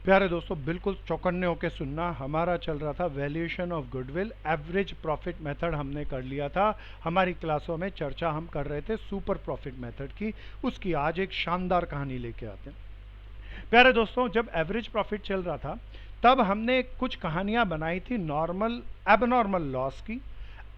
प्यारे दोस्तों, बिल्कुल चौकन्ने होकर सुनना। हमारा चल रहा था valuation of goodwill, average profit method हमने कर लिया था। हमारी क्लासों में चर्चा हम कर रहे थे सुपर प्रॉफिट मेथड की। उसकी आज एक शानदार कहानी लेके आते हैं। प्यारे दोस्तों, जब एवरेज प्रॉफिट चल रहा था तब हमने कुछ कहानियां बनाई थी नॉर्मल एबनॉर्मल लॉस की,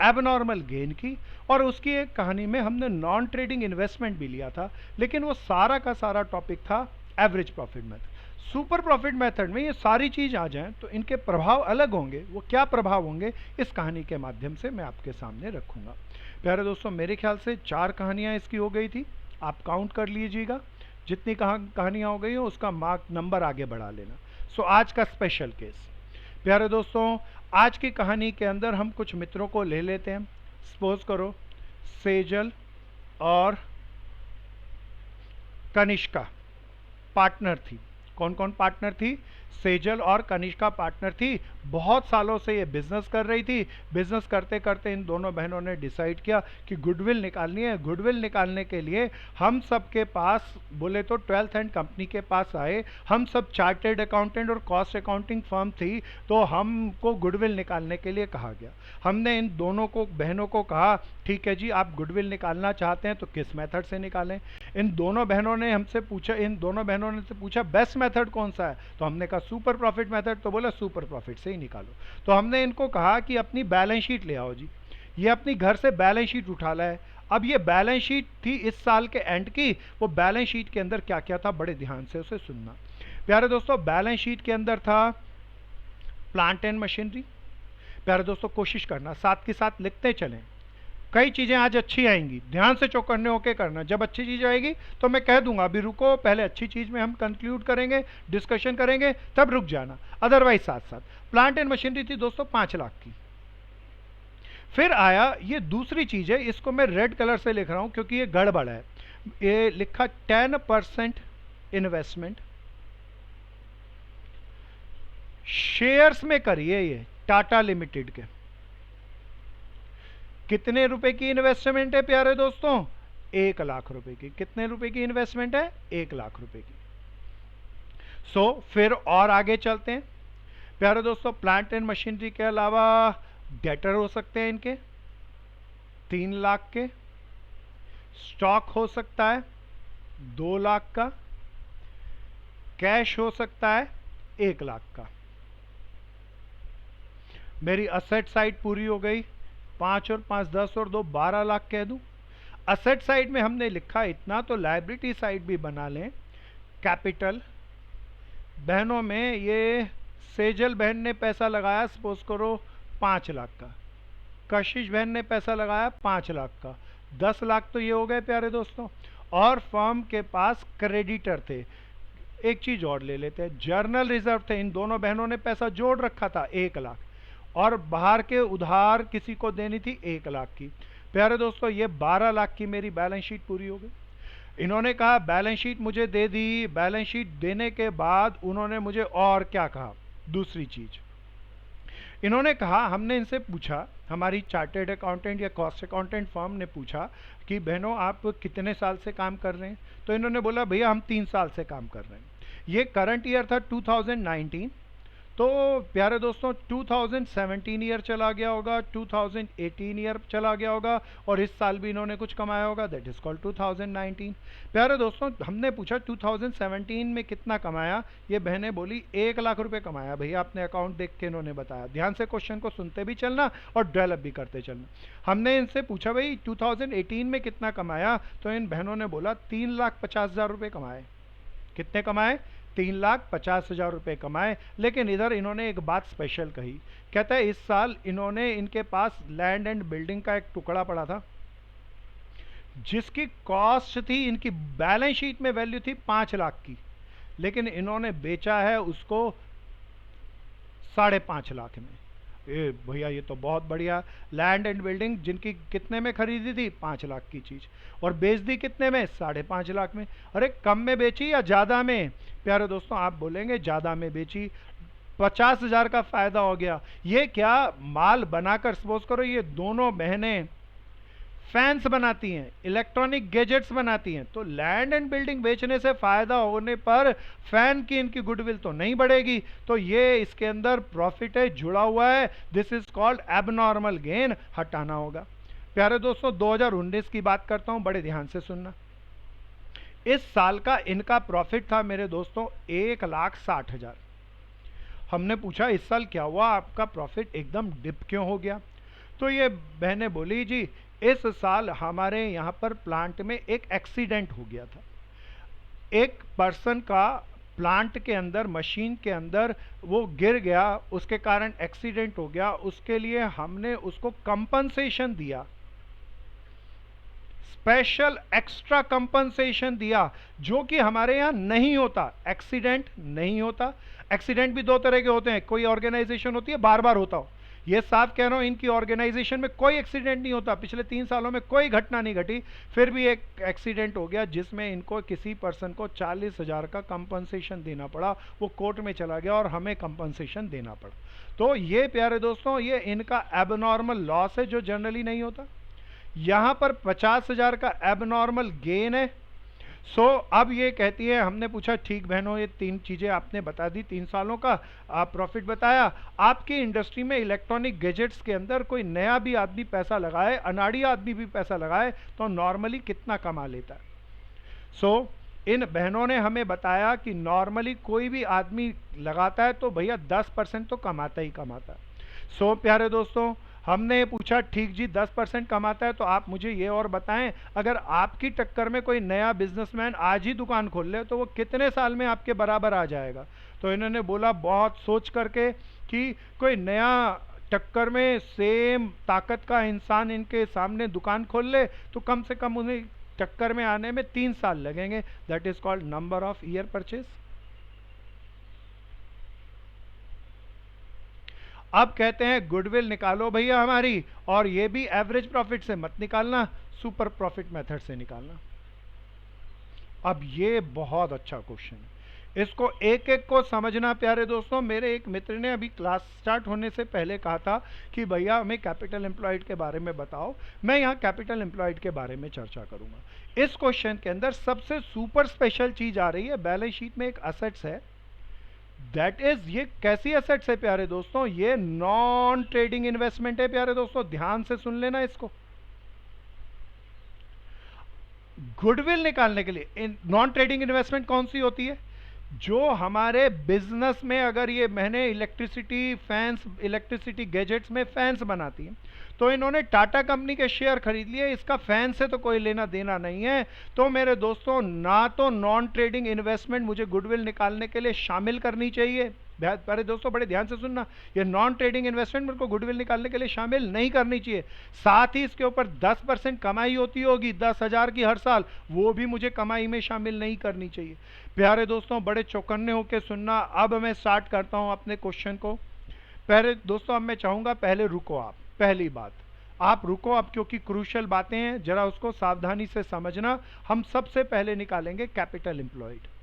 एबनॉर्मल गेन की, और उसकी एक कहानी में हमने नॉन ट्रेडिंग इन्वेस्टमेंट भी लिया था। लेकिन वो सारा का सारा टॉपिक था average profit method. Super profit method में ये सारी चीज आ जाएं तो इनके प्रभाव अलग होंगे। वो क्या प्रभाव होंगे इस कहानी के माध्यम से मैं आपके सामने रखूंगा। प्यारे दोस्तों, मेरे ख्याल से 4 कहानियां इसकी हो गई थी। आप काउंट कर लीजिएगा, जितनी कहानियां हो गई हो उसका मार्क नंबर आगे बढ़ा लेना। सो आज का स्पेशल केस। प्यारे दोस्तों, आज की कहानी के अंदर हम कुछ मित्रों को ले लेते हैं। सपोज करो सेजल और कनिष्का पार्टनर थी। कौन कौन पार्टनर थी? सेजल और कनिष्का पार्टनर थी। बहुत सालों से ये बिजनेस कर रही थी। बिजनेस करते करते इन दोनों बहनों ने डिसाइड किया कि गुडविल निकालनी है। गुडविल निकालने के लिए हम सब के पास, बोले तो 12th एंड कंपनी के पास आए। हम सब चार्टेड अकाउंटेंट और कॉस्ट अकाउंटिंग फर्म थी, तो हमको गुडविल निकालने के लिए कहा गया। हमने इन दोनों को बहनों को कहा, ठीक है जी, आप गुडविल निकालना चाहते हैं तो किस मेथड से निकालें। इन दोनों बहनों ने से पूछा बेस्ट मेथड कौन सा है। तो हमने कहा सुपर प्रॉफिट मेथड। तो बोला सुपर प्रॉफिट से ही निकालो। तो हमने इनको कहा कि अपनी बैलेंस शीट ले आओ जी। ये अपनी घर से बैलेंस शीट उठा लाए। अब ये बैलेंस शीट थी इस साल के एंड की। वो बैलेंस शीट के अंदर क्या क्या था, बड़े ध्यान से उसे सुनना। प्यारे दोस्तों, बैलेंस शीट के अंदर था प्लांट एंड मशीनरी। प्यारे दोस्तों, कोशिश करना साथ के साथ लिखते चलें। कई चीजें आज अच्छी आएंगी, ध्यान से चौकन्ने होके करना। जब अच्छी चीज आएगी तो मैं कह दूंगा अभी रुको, पहले अच्छी चीज में हम कंक्लूड करेंगे, डिस्कशन करेंगे, तब रुक जाना। अदरवाइज साथ साथ प्लांट एंड मशीनरी थी दोस्तों 5 लाख की। फिर आया ये दूसरी चीज है, इसको मैं रेड कलर से लिख रहा हूं क्योंकि ये गड़बड़ है। ये लिखा 10% इन्वेस्टमेंट शेयर्स में करिए। ये टाटा लिमिटेड के कितने रुपए की इन्वेस्टमेंट है प्यारे दोस्तों? 1 लाख रुपए की। कितने रुपए की इन्वेस्टमेंट है? 1 लाख रुपए की। फिर और आगे चलते हैं। प्यारे दोस्तों, प्लांट एंड मशीनरी के अलावा डेटर हो सकते हैं इनके 3 लाख के। स्टॉक हो सकता है 2 लाख का। कैश हो सकता है 1 लाख का। मेरी असेट साइड पूरी हो गई। 5 और 5 10 और 2 12 लाख कह दूं। असेट साइड में हमने लिखा इतना, तो लायबिलिटी साइड भी बना लें। कैपिटल बहनों में ये सेजल बहन ने पैसा लगाया, सपोज करो 5 लाख का। कशिश बहन ने पैसा लगाया 5 लाख का। 10 लाख तो ये हो गए प्यारे दोस्तों। और फर्म के पास क्रेडिटर थे। एक चीज और ले लेते हैं, जर्नल रिजर्व थे। इन दोनों बहनों ने पैसा जोड़ रखा था 1 लाख, और बाहर के उधार किसी को देनी थी 1 लाख की। प्यारे दोस्तों, ये 12 लाख की मेरी बैलेंस शीट पूरी हो गई। इन्होंने कहा बैलेंस शीट मुझे दे दी। बैलेंस शीट देने के बाद उन्होंने मुझे और क्या कहा, दूसरी चीज इन्होंने कहा, हमने इनसे पूछा, हमारी चार्टेड अकाउंटेंट या कॉस्ट अकाउंटेंट फर्म ने पूछा कि बहनों आप कितने साल से काम कर रहे हैं? तो इन्होंने बोला भैया हम 3 साल से काम कर रहे हैं। ये करंट ईयर था 2019। तो प्यारे दोस्तों, 2017 ईयर चला गया होगा, 2018 ईयर चला गया होगा, और इस साल भी इन्होंने कुछ कमाया होगा, दैट इज कॉल्ड 2019। प्यारे दोस्तों, हमने पूछा 2017 में कितना कमाया। ये बहनें बोली 1 लाख रुपए कमाया। भैया अपने अकाउंट देख के इन्होंने बताया। ध्यान से क्वेश्चन को सुनते भी चलना और डेवलप भी करते चलना। हमने इनसे पूछा भाई 2018 में कितना कमाया, तो इन बहनों ने बोला 3,50,000 रुपए कमाए। कितने कमाए? 3,50,000 रुपए कमाए। लेकिन इधर इन्होंने एक बात स्पेशल कही। कहता है इस साल इन्होंने, इनके पास लैंड एंड बिल्डिंग का एक टुकड़ा पड़ा था जिसकी कॉस्ट थी, इनकी बैलेंस शीट में वैल्यू थी 5 लाख की, लेकिन इन्होंने बेचा है उसको 5.5 लाख में। ए भैया ये तो बहुत बढ़िया। लैंड एंड बिल्डिंग जिनकी कितने में खरीदी थी? 5 लाख की चीज, और बेच दी कितने में? 5.5 लाख में। अरे कम में बेची या ज्यादा में? प्यारे दोस्तों, आप बोलेंगे ज्यादा में बेची। 50,000 का फायदा हो गया। ये क्या माल बनाकर, सपोज करो ये दोनों बहनें फैंस बनाती हैं, इलेक्ट्रॉनिक गैजेट्स बनाती हैं, तो लैंड एंड बिल्डिंग बेचने से फायदा होने पर फैन की इनकी गुडविल तो नहीं बढ़ेगी, तो ये इसके अंदर प्रॉफिट है जुड़ा हुआ है, this is called abnormal gain, हटाना होगा। प्यारे दोस्तों 2019 की बात करता हूं, बड़े ध्यान से सुनना। इस साल का इनका प्रॉफिट था मेरे दोस्तों 1,60,000। हमने पूछा इस साल क्या हुआ, आपका प्रॉफिट एकदम डिप क्यों हो गया? तो ये बहने बोली जी इस साल हमारे यहाँ पर प्लांट में एक एक्सीडेंट हो गया था, एक पर्सन का प्लांट के अंदर, मशीन के अंदर वो गिर गया, उसके कारण एक्सीडेंट हो गया, उसके लिए हमने उसको कंपनसेशन दिया, स्पेशल एक्स्ट्रा कंपनसेशन दिया, जो कि हमारे यहाँ नहीं होता। एक्सीडेंट नहीं होता। एक्सीडेंट भी दो तरह के होते हैं, कोई ऑर्गेनाइजेशन होती है बार बार होता हो, ये साफ कह रहा हूं इनकी ऑर्गेनाइजेशन में कोई एक्सीडेंट नहीं होता, पिछले 3 सालों में कोई घटना नहीं घटी, फिर भी एक एक्सीडेंट हो गया जिसमें इनको किसी पर्सन को 40,000 का कंपनसेशन देना पड़ा, वो कोर्ट में चला गया और हमें कंपनसेशन देना पड़ा। तो ये प्यारे दोस्तों ये इनका एबनॉर्मल लॉस है जो जनरली नहीं होता। यहां पर 50,000 का एबनॉर्मल गेन है। सो अब ये कहती है, हमने पूछा ठीक बहनों ये 3 चीजें आपने बता दी, 3 सालों का आप प्रॉफिट बताया, आपकी इंडस्ट्री में इलेक्ट्रॉनिक गैजेट्स के अंदर कोई नया भी आदमी पैसा लगाए, अनाड़ी आदमी भी पैसा लगाए तो नॉर्मली कितना कमा लेता है? सो इन बहनों ने हमें बताया कि नॉर्मली कोई भी आदमी लगाता है तो भैया 10% तो कमाता ही कमाता है। सो प्यारे दोस्तों हमने पूछा ठीक जी 10% कमाता है, तो आप मुझे ये और बताएं, अगर आपकी टक्कर में कोई नया बिजनेसमैन आज ही दुकान खोल ले तो वो कितने साल में आपके बराबर आ जाएगा? तो इन्होंने बोला बहुत सोच करके कि कोई नया टक्कर में सेम ताकत का इंसान इनके सामने दुकान खोल ले तो कम से कम उन्हें टक्कर में आने में 3 साल लगेंगे, that is called number of year purchase. अब कहते हैं गुडविल निकालो भैया हमारी, और ये भी एवरेज प्रॉफिट से मत निकालना, सुपर प्रॉफिट मेथड से निकालना। अब ये बहुत अच्छा क्वेश्चन है, इसको एक एक को समझना प्यारे दोस्तों। मेरे एक मित्र ने अभी क्लास स्टार्ट होने से पहले कहा था कि भैया हमें कैपिटल एम्प्लॉयड के बारे में बताओ, मैं यहाँ कैपिटल एम्प्लॉयड के बारे में चर्चा करूंगा। इस क्वेश्चन के अंदर सबसे सुपर स्पेशल चीज आ रही है, बैलेंस शीट में एक असेट्स है, दैट इज ये कैसी एसेट्स है प्यारे दोस्तों? ये नॉन ट्रेडिंग इन्वेस्टमेंट है प्यारे दोस्तों, ध्यान से सुन लेना इसको। गुडविल निकालने के लिए नॉन ट्रेडिंग इन्वेस्टमेंट कौन सी होती है? जो हमारे बिजनेस में, अगर ये मैंने इलेक्ट्रिसिटी फैंस, इलेक्ट्रिसिटी गैजेट्स में फैंस बनाती है, तो इन्होंने टाटा कंपनी के शेयर खरीद लिए, इसका फैन से तो कोई लेना देना नहीं है, तो मेरे दोस्तों ना तो नॉन ट्रेडिंग इन्वेस्टमेंट मुझे गुडविल निकालने के लिए शामिल करनी चाहिए। मेरे दोस्तों बड़े ध्यान से सुनना, ये नॉन ट्रेडिंग इन्वेस्टमेंट मेरे को गुडविल निकालने के लिए शामिल नहीं करनी चाहिए। साथ ही इसके ऊपर 10% कमाई होती होगी 10,000 की हर साल, वो भी मुझे कमाई में शामिल नहीं करनी चाहिए। प्यारे दोस्तों बड़े चौकन्ने होकर सुनना। अब मैं स्टार्ट करता हूं अपने क्वेश्चन को। पहले दोस्तों अब मैं चाहूंगा पहले रुको आप, पहली बात आप रुको अब, क्योंकि क्रूशियल बातें हैं, जरा उसको सावधानी से समझना। हम सबसे पहले निकालेंगे कैपिटल एम्प्लॉयड।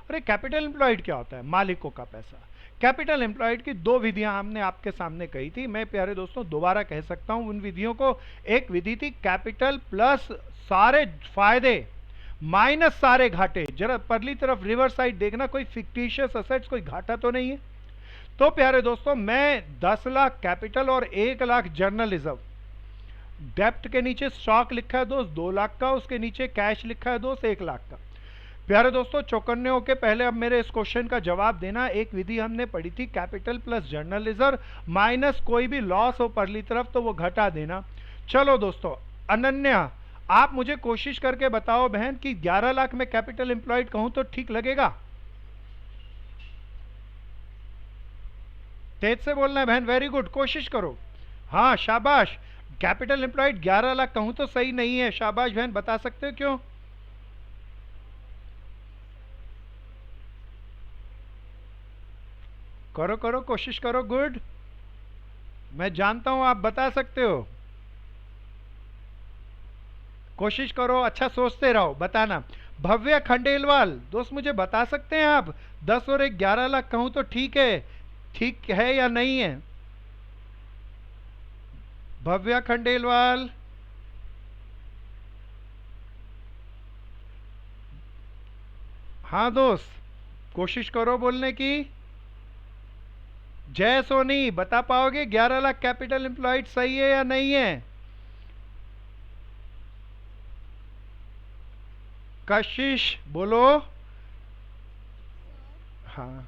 अरे कैपिटल एम्प्लॉयड क्या होता है? मालिकों का पैसा। कैपिटल एम्प्लॉयड की 2 विधियां हमने आपके सामने कही थी, मैं प्यारे दोस्तों दोबारा कह सकता हूं उन विधियों को। एक विधि थी कैपिटल प्लस सारे फायदे माइनस सारे घाटे। जरा परली तरफ रिवर साइड देखना, कोई फिक्टिशियस असेट्स, कोई घाटा तो नहीं है। तो प्यारे दोस्तों मैं 10 लाख कैपिटल और 1 लाख जर्नल रिजर्व, डेप्ट के नीचे स्टॉक लिखा है दोस्त 2 लाख का, उसके नीचे कैश लिखा है दोस्त 1 लाख का। प्यारे दोस्तों चौकन्ने होके पहले अब मेरे इस क्वेश्चन का जवाब देना। एक विधि हमने पढ़ी थी capital plus journal reserve minus कोई भी लॉस हो परली तरफ तो वो घटा देना। चलो दोस्तों अनन्या आप मुझे कोशिश करके बताओ बहन कि 11 लाख में कैपिटल एम्प्लॉयड कहूं तो ठीक लगेगा? तेज से बोलना है बहन, वेरी गुड, कोशिश करो। हाँ शाबाश, कैपिटल एम्प्लॉयड 11 लाख कहूं तो सही नहीं है। शाबाश बहन, बता सकते हो क्यों? करो करो कोशिश करो, गुड, मैं जानता हूं आप बता सकते हो, कोशिश करो, अच्छा सोचते रहो, बताना। भव्य खंडेलवाल दोस्त मुझे बता सकते हैं आप 10 और 11 लाख कहूं तो ठीक है या नहीं है? भव्या खंडेलवाल, हाँ दोस्त, कोशिश करो बोलने की। जय सोनी, बता पाओगे 11 लाख कैपिटल एम्प्लॉयड सही है या नहीं है? कशिश बोलो। हाँ,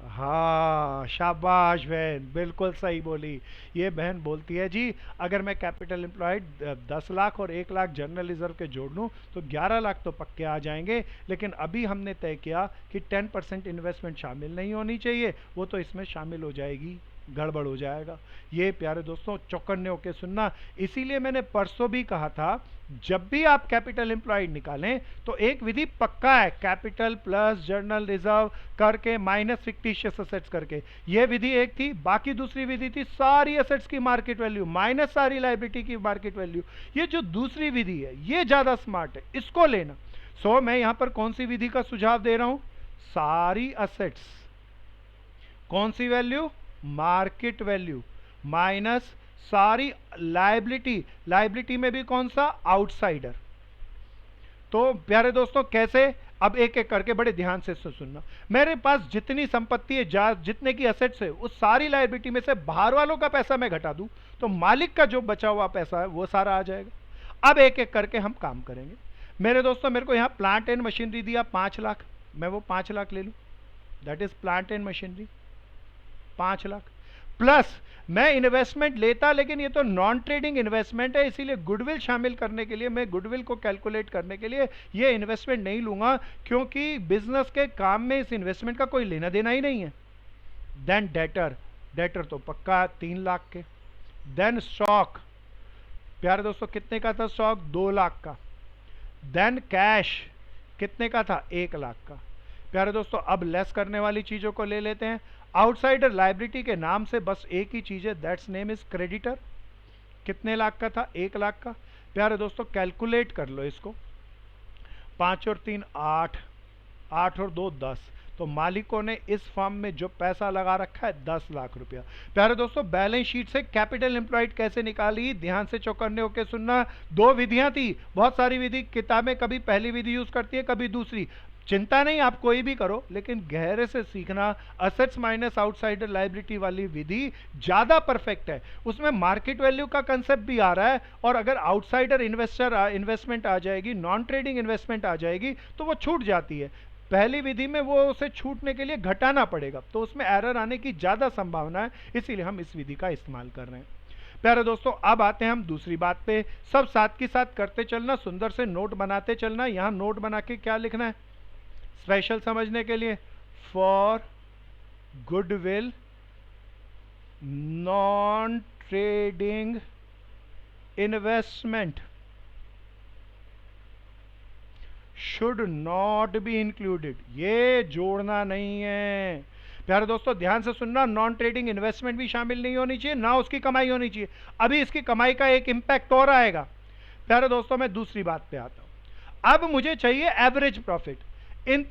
हाँ शाबाश बहन, बिल्कुल सही बोली। ये बहन बोलती है जी, अगर मैं कैपिटल एम्प्लॉयड 10 लाख और 1 लाख जनरल रिजर्व के जोड़ लूँ तो 11 लाख तो पक्के आ जाएंगे। लेकिन अभी हमने तय किया कि 10% इन्वेस्टमेंट शामिल नहीं होनी चाहिए, वो तो इसमें शामिल हो जाएगी, गड़बड़ हो जाएगा। ये प्यारे दोस्तों चौकन्ने होके सुनना। इसीलिए मैंने परसों भी कहा था, जब भी आप कैपिटल एम्प्लॉयड निकालें तो एक विधि पक्का है, कैपिटल प्लस जर्नल रिजर्व करके माइनस फिक्टिशियस एसेट्स करके। ये विधि एक थी, बाकी दूसरी विधि थी सारी एसेट्स की मार्केट वैल्यू माइनस सारी लाइबिलिटी की मार्केट वैल्यू। ये जो दूसरी विधि है ये ज्यादा स्मार्ट है, इसको लेना। सो मैं यहां पर कौन सी विधि का सुझाव दे रहा हूं? सारी एसेट्स, कौन सी वैल्यू? मार्केट वैल्यू माइनस सारी लाइबिलिटी, लाइबिलिटी में भी कौन सा? आउटसाइडर। तो प्यारे दोस्तों कैसे? अब एक एक करके बड़े ध्यान से सुनना। मेरे पास जितनी संपत्ति है, जितने की एसेट्स है, उस सारी लाइबिलिटी में से बाहर वालों का पैसा मैं घटा दूं तो मालिक का जो बचा हुआ पैसा है वो सारा आ जाएगा। अब एक एक करके हम काम करेंगे। मेरे दोस्तों मेरे को यहां प्लांट एंड मशीनरी दिया 5 लाख, मैं वो 5 लाख ले लूं, that is plant and machinery 5 lakh. Plus मैं इन्वेस्टमेंट लेता, लेकिन ये तो नॉन ट्रेडिंग इन्वेस्टमेंट है, इसीलिए गुडविल शामिल करने के लिए, मैं गुडविल को कैलकुलेट करने के लिए ये इन्वेस्टमेंट नहीं लूंगा, क्योंकि बिजनेस के काम में इस इन्वेस्टमेंट का कोई लेना देना ही नहीं है। देन डेटर, डेटर तो पक्का 3 लाख के। देन स्टॉक, प्यारे दोस्तों कितने का था स्टॉक? 2 लाख का। देन कैश कितने का था? 1 लाख का। प्यारे दोस्तों अब लेस करने वाली चीजों को ले लेते हैं। आउटसाइडर लाइबिलिटी के नाम से बस एक ही चीज है, दैट्स नेम इज क्रेडिटर। कितने लाख का था? 1 लाख का। प्यारे दोस्तों कैलकुलेट कर लो इसको, 5 और 3 8, 8 और 2 10, तो मालिकों ने इस फर्म में जो पैसा लगा रखा है 10 लाख रुपया। प्यारे दोस्तों बैलेंस शीट से कैपिटल एम्प्लॉयड कैसे निकाली, ध्यान से चौकन्ने होकर सुनना। दो विधियां थी, बहुत सारी विधि किताबें कभी पहली विधि यूज करती है कभी दूसरी, चिंता नहीं आप कोई भी करो, लेकिन गहरे से सीखना। असेट्स माइनस आउटसाइडर लाइबिलिटी वाली विधि ज्यादा परफेक्ट है, उसमें मार्केट वैल्यू का कंसेप्ट भी आ रहा है, और अगर आउटसाइडर इन्वेस्टमेंट आ जाएगी, नॉन ट्रेडिंग इन्वेस्टमेंट आ जाएगी तो वो छूट जाती है। पहली विधि में वो उसे छूटने के लिए घटाना पड़ेगा, तो उसमें एरर आने की ज्यादा संभावना है, इसीलिए हम इस विधि का इस्तेमाल कर रहे हैं। प्यारे दोस्तों अब आते हैं हम दूसरी बात पे। सब साथ की साथ करते चलना, सुंदर से नोट बनाते चलना। यहां नोट बना के क्या लिखना है स्पेशल समझने के लिए? For goodwill non trading investment should not be included, ये जोड़ना नहीं है। प्यारे दोस्तों ध्यान से सुनना, नॉन ट्रेडिंग इन्वेस्टमेंट भी शामिल नहीं होनी चाहिए, ना उसकी कमाई होनी चाहिए। अभी इसकी कमाई का एक इंपैक्ट और आएगा। प्यारे दोस्तों मैं दूसरी बात पे आता हूं। अब मुझे चाहिए एवरेज प्रॉफिट। इन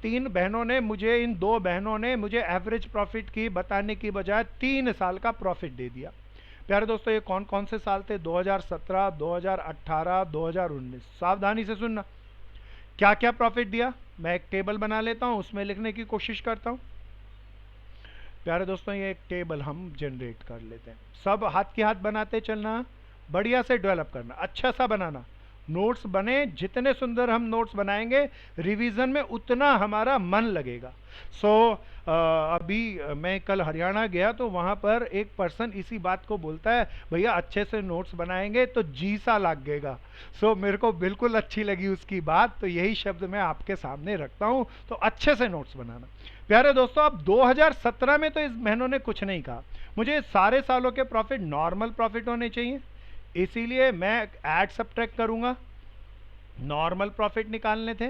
दो बहनों ने मुझे एवरेज प्रॉफिट की बताने की बजाय 3 साल का प्रॉफिट दे दिया। प्यारे दोस्तों ये कौन कौन से साल थे? 2017, 2018, 2019। सावधानी से सुनना क्या क्या प्रॉफिट दिया। मैं एक टेबल बना लेता हूं, उसमें लिखने की कोशिश करता हूं। प्यारे दोस्तों ये एक टेबल हम जनरेट कर लेते हैं, सब हाथ के हाथ बनाते चलना, बढ़िया से डेवलप करना, अच्छा सा बनाना। नोट्स बने, जितने सुंदर हम नोट्स बनाएंगे रिवीजन में उतना हमारा मन लगेगा। अभी मैं कल हरियाणा गया तो वहां पर एक पर्सन इसी बात को बोलता है, भैया अच्छे से नोट्स बनाएंगे तो जी सा लगेगा। मेरे को बिल्कुल अच्छी लगी उसकी बात, तो यही शब्द मैं आपके सामने रखता हूं, तो अच्छे से नोट्स बनाना। प्यारे दोस्तों अब 2017 में तो इस महीनों ने कुछ नहीं कहा, मुझे सारे सालों के प्रॉफिट नॉर्मल प्रॉफिट होने चाहिए, इसीलिए मैं ऐड सब्ट्रैक्ट करूंगा। नॉर्मल प्रॉफिट निकालने थे,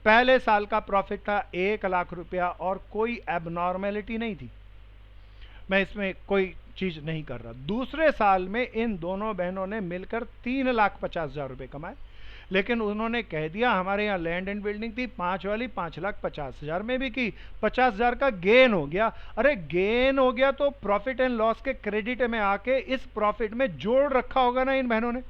पहले साल का प्रॉफिट था 1 लाख रुपया और कोई एबनॉर्मेलिटी नहीं थी। मैं इसमें कोई चीज नहीं कर रहा। दूसरे साल में इन दोनों बहनों ने मिलकर 3,50,000 रुपए कमाए, लेकिन उन्होंने कह दिया हमारे यहाँ लैंड एंड बिल्डिंग थी 5 वाली, 5,50,000 में भी की, 50,000 का गेन हो गया। अरे गेन हो गया तो प्रॉफिट एंड लॉस के क्रेडिट में आके इस प्रॉफिट में जोड़ रखा होगा ना इन बहनों ने।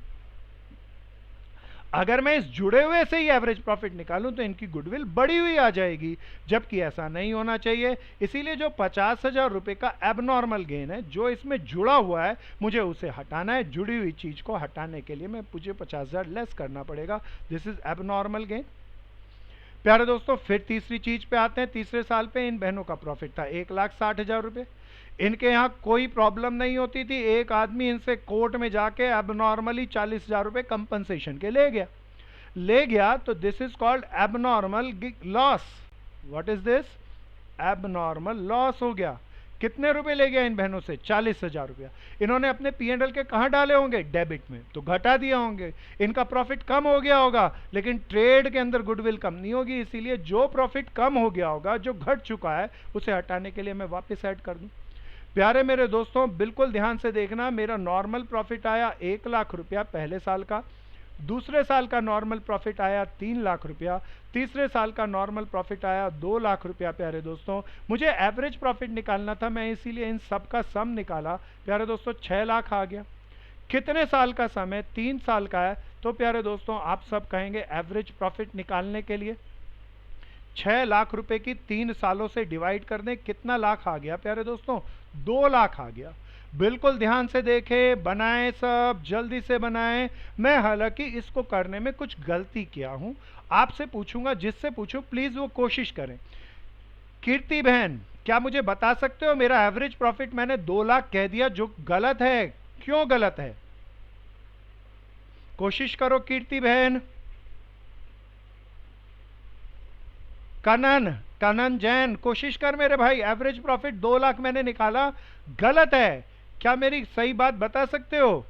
अगर मैं इस जुड़े हुए से ही एवरेज प्रॉफिट निकालूं तो इनकी गुडविल बढ़ी हुई आ जाएगी, जबकि ऐसा नहीं होना चाहिए। इसीलिए जो 50,000 रुपए का एबनॉर्मल गेन है जो इसमें जुड़ा हुआ है, मुझे उसे हटाना है। जुड़ी हुई चीज को हटाने के लिए मुझे 50,000 लेस करना पड़ेगा। This is abnormal gain. प्यारे दोस्तों, फिर तीसरी चीज पे आते हैं। तीसरे साल पे इन बहनों का प्रॉफिट था 1,60,000 रुपए। इनके यहाँ कोई प्रॉब्लम नहीं होती थी। एक आदमी इनसे कोर्ट में जाके एबनॉर्मली 40,000 रुपए कंपनसेशन के ले गया तो this is called abnormal loss. What is this? Abnormal loss हो गया। कितने रुपए ले गया इन बहनों से? 40,000 रुपया। इन्होंने अपने P&L के कहां डाले होंगे? डेबिट में, तो घटा दिया होंगे। इनका प्रॉफिट कम हो गया होगा, लेकिन ट्रेड के अंदर गुडविल कम नहीं होगी। इसीलिए जो प्रॉफिट कम हो गया होगा, जो घट चुका है, उसे हटाने के लिए मैं वापस ऐड कर दूं। प्यारे मेरे दोस्तों, बिल्कुल ध्यान से देखना। मेरा नॉर्मल प्रॉफिट आया 1,00,000 रुपया पहले साल का। दूसरे साल का नॉर्मल प्रॉफिट आया 3,00,000 रुपया। तीसरे साल का नॉर्मल प्रॉफिट आया 2,00,000 रुपया। प्यारे दोस्तों, मुझे एवरेज प्रॉफिट निकालना था, मैं इसीलिए इन सब का सम निकाला। प्यारे दोस्तों, 6,00,000 आ गया। कितने साल का सम है? 3 साल का है। तो प्यारे दोस्तों, आप सब कहेंगे एवरेज प्रॉफिट निकालने के लिए 6,00,000 रुपए की 3 सालों से डिवाइड कर दें, कितना लाख आ गया? प्यारे दोस्तों, 2,00,000 आ गया। बिल्कुल ध्यान से देखें, बनाएं, सब जल्दी से बनाएं। मैं हालांकि इसको करने में कुछ गलती किया हूं, आपसे पूछूंगा, जिससे पूछूं प्लीज वो कोशिश करें। कीर्ति बहन, क्या मुझे बता सकते हो मेरा एवरेज प्रॉफिट मैंने 2,00,000 कह दिया, जो गलत है, क्यों गलत है? कोशिश करो कीर्ति बहन। कनन जैन, कोशिश कर मेरे भाई। एवरेज प्रॉफिट 2,00,000 मैंने निकाला, गलत है। क्या मेरी सही बात बता सकते हो?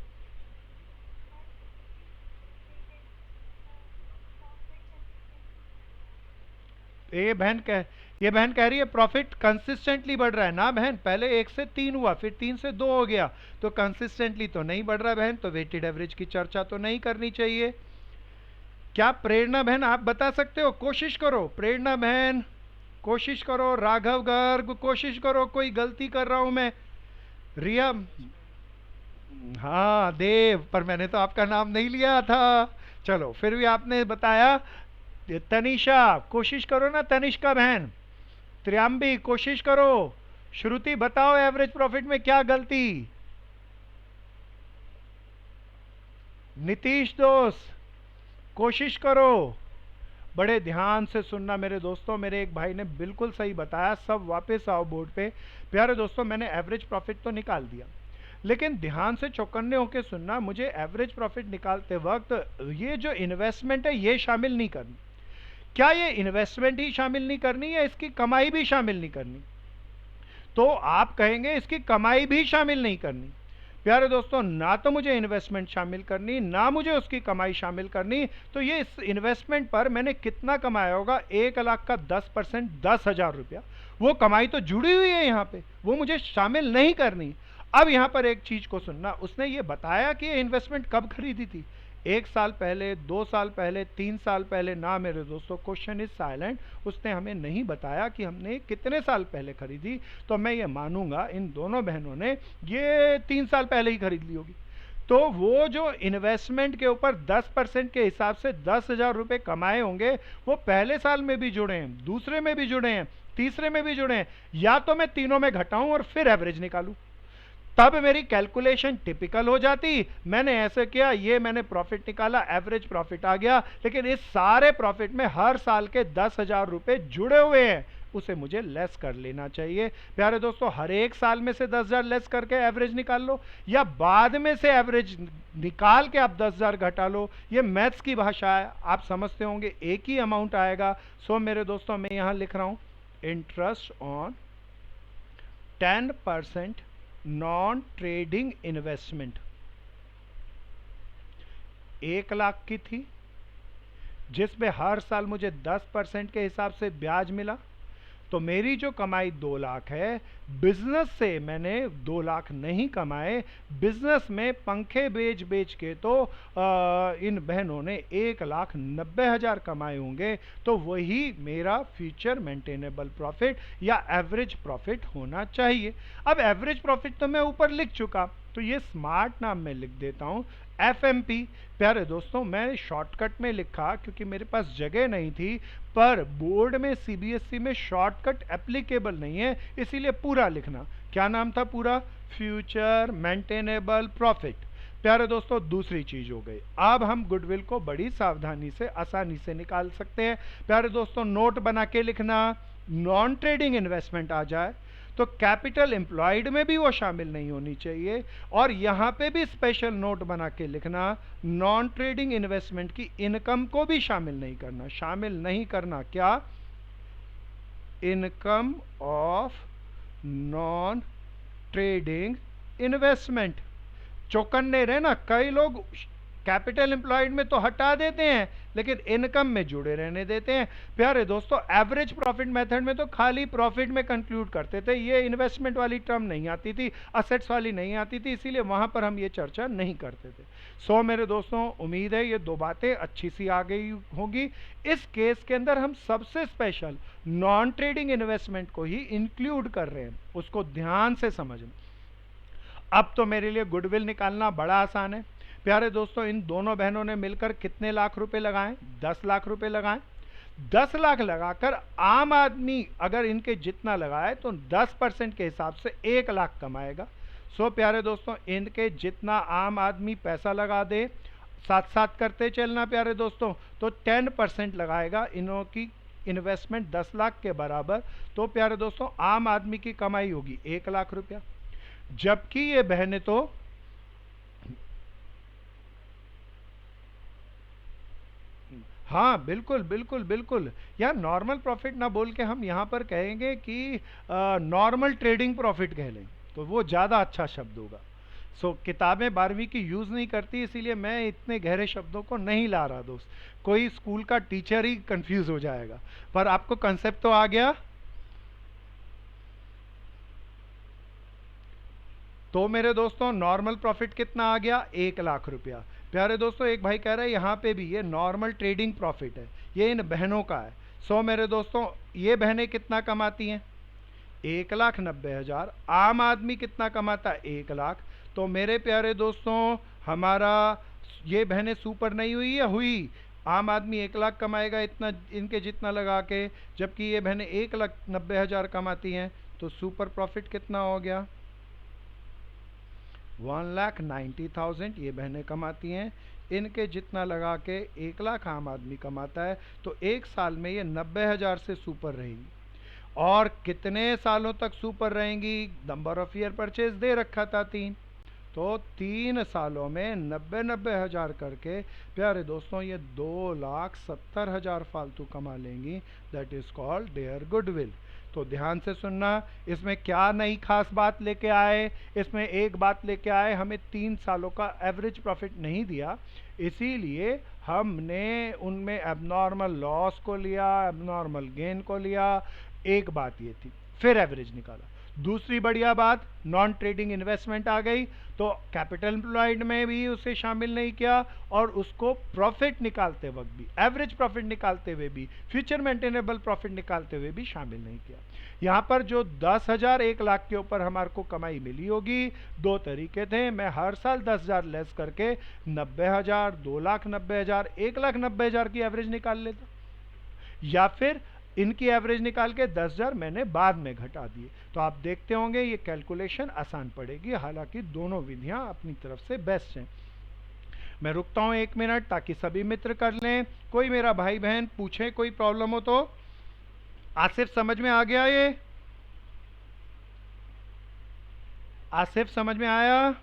ये बहन कह रही है प्रॉफिट कंसिस्टेंटली बढ़ रहा है ना बहन। पहले 1 से 3 हुआ, फिर 3 से 2 हो गया, तो कंसिस्टेंटली तो नहीं बढ़ रहा बहन, तो वेटेड एवरेज की चर्चा तो नहीं करनी चाहिए। क्या प्रेरणा बहन आप बता सकते हो? कोशिश करो प्रेरणा बहन, कोशिश करो। राघव गर्ग, कोशिश करो। कोई गलती कर रहा हूं मैं? रिया, हाँ देव, पर मैंने तो आपका नाम नहीं लिया था। चलो, फिर भी आपने बताया। तनिषा, कोशिश करो ना तनिष्का बहन। त्र्याम्बी, कोशिश करो। श्रुति, बताओ एवरेज प्रॉफिट में क्या गलती? नीतीश दोस्त, कोशिश करो। बड़े ध्यान से सुनना मेरे दोस्तों, मेरे एक भाई ने बिल्कुल सही बताया। सब वापस आओ बोर्ड पे। प्यारे दोस्तों, मैंने एवरेज प्रॉफिट तो निकाल दिया, लेकिन ध्यान से चौकन्ने होकर सुनना। मुझे एवरेज प्रॉफिट निकालते वक्त ये जो इन्वेस्टमेंट है ये शामिल नहीं करनी। क्या ये इन्वेस्टमेंट ही शामिल नहीं करनी है, इसकी कमाई भी शामिल नहीं करनी? तो आप कहेंगे इसकी कमाई भी शामिल नहीं करनी। प्यारे दोस्तों, ना तो मुझे इन्वेस्टमेंट शामिल करनी, ना मुझे उसकी कमाई शामिल करनी। तो ये इस इन्वेस्टमेंट पर मैंने कितना कमाया होगा? 1,00,000 का 10%, 10,000 रुपया। वो कमाई तो जुड़ी हुई है यहाँ पे, वो मुझे शामिल नहीं करनी। अब यहाँ पर एक चीज को सुनना। उसने ये बताया कि ये इन्वेस्टमेंट कब खरीदी थी? 1 साल पहले, 2 साल पहले, 3 साल पहले? ना मेरे दोस्तों, क्वेश्चन इज साइलेंट। उसने हमें नहीं बताया कि हमने कितने साल पहले खरीदी। तो मैं ये मानूंगा इन दोनों बहनों ने ये 3 साल पहले ही खरीद ली होगी। तो वो जो इन्वेस्टमेंट के ऊपर 10% के हिसाब से 10,000 रुपए कमाए होंगे, वो पहले साल में भी जुड़े हैं, दूसरे में भी जुड़े हैं, तीसरे में भी जुड़े हैं। या तो मैं तीनों में घटाऊं और फिर एवरेज निकालूं, तब मेरी कैलकुलेशन टिपिकल हो जाती। मैंने ऐसे किया, ये मैंने प्रॉफिट निकाला, एवरेज प्रॉफिट आ गया। लेकिन इस सारे प्रॉफिट में हर साल के 10,000 रुपए जुड़े हुए हैं, उसे मुझे लेस कर लेना चाहिए। प्यारे दोस्तों, हर एक साल में से 10,000 लेस करके एवरेज निकाल लो, या बाद में से एवरेज निकाल के आप 10,000 घटा लो। ये मैथ्स की भाषा है, आप समझते होंगे, एक ही अमाउंट आएगा। सो मेरे दोस्तों, मैं यहां लिख रहा हूं interest on 10% non trading investment. 1,00,000 की थी, जिसमें हर साल मुझे 10% के हिसाब से ब्याज मिला। तो मेरी जो कमाई 2 लाख है, बिजनेस से मैंने 2 लाख नहीं कमाए, बिजनेस में पंखे बेच बेच के तो इन बहनों ने 1,90,000 कमाए होंगे। तो वही मेरा फ्यूचर मेंटेनेबल प्रॉफिट या एवरेज प्रॉफिट होना चाहिए। अब एवरेज प्रॉफिट तो मैं ऊपर लिख चुका, तो ये स्मार्ट नाम में लिख देता हूं एफएमपी। प्यारे दोस्तों, मैं शॉर्टकट में लिखा क्योंकि मेरे पास जगह नहीं थी, पर बोर्ड में सीबीएसई में शॉर्टकट एप्लीकेबल नहीं है, इसीलिए पूरा लिखना। क्या नाम था पूरा? Future maintainable profit. प्यारे दोस्तों, दूसरी चीज हो गई, अब हम गुडविल को बड़ी सावधानी से आसानी से निकाल सकते हैं। प्यारे दोस्तों, नोट बना के लिखना, नॉन ट्रेडिंग इन्वेस्टमेंट आ जाए तो कैपिटल एम्प्लॉयड में भी वो शामिल नहीं होनी चाहिए। और यहां पे भी स्पेशल नोट बना के लिखना, नॉन ट्रेडिंग इन्वेस्टमेंट की इनकम को भी शामिल नहीं करना। शामिल नहीं करना क्या? Income of non trading investment. चौकन्ने रहना, कई लोग कैपिटल एम्प्लॉयड में तो हटा देते हैं लेकिन इनकम में जुड़े रहने देते हैं। प्यारे दोस्तों, एवरेज प्रॉफिट मेथड में तो खाली प्रॉफिट में कंक्लूड करते थे, ये इन्वेस्टमेंट वाली टर्म नहीं आती थी, असेट्स वाली नहीं आती थी, इसीलिए वहां पर हम ये चर्चा नहीं करते थे। सो मेरे दोस्तों, उम्मीद है ये 2 बातें अच्छी सी आ गई होगी। इस केस के अंदर हम सबसे स्पेशल नॉन ट्रेडिंग इन्वेस्टमेंट को ही इंक्लूड कर रहे हैं, उसको ध्यान से समझना। अब तो मेरे लिए गुडविल निकालना बड़ा आसान है। प्यारे दोस्तों, इन दोनों बहनों ने मिलकर कितने लाख रुपए लगाए? 10 लाख रुपए लगाए। 10 लाख लगाकर आम आदमी अगर इनके जितना लगाए तो 10% के हिसाब से 1 लाख कमाएगा। सो प्यारे दोस्तों, इनके जितना आम आदमी पैसा लगा दे, साथ साथ करते चलना प्यारे दोस्तों, तो 10% लगाएगा इनों की इन्वेस्टमेंट 10 लाख के बराबर। तो प्यारे दोस्तों, आम आदमी की कमाई होगी 1 लाख रुपया, जबकि ये बहनें तो हाँ बिल्कुल बिल्कुल बिल्कुल, यार नॉर्मल प्रॉफिट ना बोल के हम यहाँ पर कहेंगे कि नॉर्मल ट्रेडिंग प्रॉफिट कह लें तो वो ज़्यादा अच्छा शब्द होगा। सो किताबें 12वीं की यूज़ नहीं करती, इसीलिए मैं इतने गहरे शब्दों को नहीं ला रहा दोस्त, कोई स्कूल का टीचर ही कंफ्यूज हो जाएगा। पर आपको कंसेप्ट तो आ गया। तो मेरे दोस्तों, नॉर्मल प्रॉफिट कितना आ गया? 1 लाख रुपया। प्यारे दोस्तों, एक भाई कह रहा है यहाँ पे भी ये नॉर्मल ट्रेडिंग प्रॉफिट है, ये इन बहनों का है। सो मेरे दोस्तों, ये बहनें कितना कमाती हैं? 1,90,000। आम आदमी कितना कमाता है? 1 लाख। तो मेरे प्यारे दोस्तों, हमारा ये बहनें सुपर नहीं हुई है? हुई। आम आदमी 1 लाख कमाएगा इतना इनके जितना लगा के, जबकि ये बहनें 1,90,000 कमाती हैं। तो सुपर प्रॉफिट कितना हो गया? 1,90,000 ये बहनें कमाती हैं, इनके जितना लगा के 1 लाख आम आदमी कमाता है। तो 1 साल में ये 90,000 से सुपर रहेंगी। और कितने सालों तक सुपर रहेंगी? नंबर ऑफ ईयर परचेज दे रखा था 3, तो 3 सालों में 90,000 करके प्यारे दोस्तों ये 2,70,000 फालतू कमा लेंगी। That is called their goodwill. तो ध्यान से सुनना, इसमें क्या नई खास बात लेके आए? इसमें एक बात लेके आए, हमें 3 सालों का एवरेज प्रॉफिट नहीं दिया, इसीलिए हमने उनमें एबनॉर्मल लॉस को लिया, एबनॉर्मल गेन को लिया। एक बात ये थी, फिर एवरेज निकाला। दूसरी बढ़िया बात, नॉन ट्रेडिंग इन्वेस्टमेंट आ गई, तो कैपिटल एम्प्लॉयड में भी उसे शामिल नहीं किया, और उसको प्रॉफिट निकालते वक्त भी, एवरेज प्रॉफिट निकालते हुए भी, फ्यूचर मेंटेनेबल प्रॉफिट निकालते हुए भी शामिल नहीं किया। यहाँ पर जो 10,000 1 लाख के ऊपर हमारे को कमाई मिली होगी, 2 तरीके थे। मैं हर साल 10,000 लेस करके 90,000, 2,90,000, 1,90,000 की एवरेज निकाल लेता, या फिर इनकी एवरेज निकाल के 10,000 मैंने बाद में घटा दिए। तो आप देखते होंगे ये कैलकुलेशन आसान पड़ेगी, हालांकि दोनों विधियां अपनी तरफ से बेस्ट हैं। मैं रुकता हूं 1 मिनट ताकि सभी मित्र कर लें, कोई मेरा भाई बहन पूछे कोई प्रॉब्लम हो तो। आसिफ समझ में आ गया? ये आसिफ समझ में आया?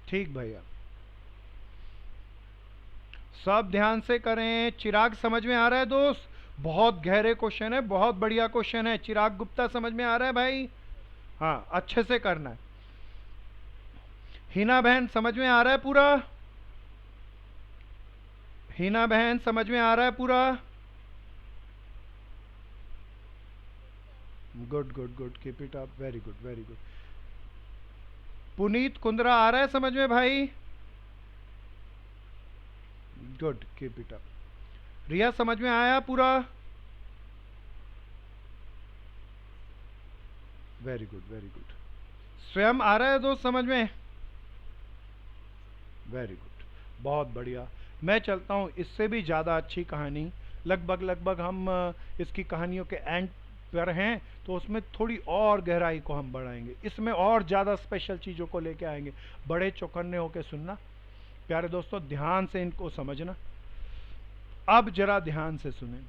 ठीक भैया, सब ध्यान से करें। चिराग समझ में आ रहा है दोस्त? बहुत गहरे क्वेश्चन है, बहुत बढ़िया क्वेश्चन है। चिराग गुप्ता समझ में आ रहा है भाई? हाँ, अच्छे से करना है। हिना बहन समझ में आ रहा है पूरा? हिना बहन समझ में आ रहा है पूरा? Good good good, keep it up, very good very good. Puneet Kundra आ रहा है समझ में भाई? Good, keep it up. Riya समझ में आया पूरा? Very good very good. Swayam आ रहा है दोस्त समझ में? वेरी गुड, बहुत बढ़िया। मैं चलता हूँ इससे भी ज़्यादा अच्छी कहानी, लगभग लगभग हम इसकी कहानियों के एंड पर हैं, तो उसमें थोड़ी और गहराई को हम बढ़ाएंगे, इसमें और ज़्यादा स्पेशल चीज़ों को लेके आएंगे। बड़े चौकन्ने होकर सुनना प्यारे दोस्तों, ध्यान से इनको समझना। अब जरा ध्यान से सुने।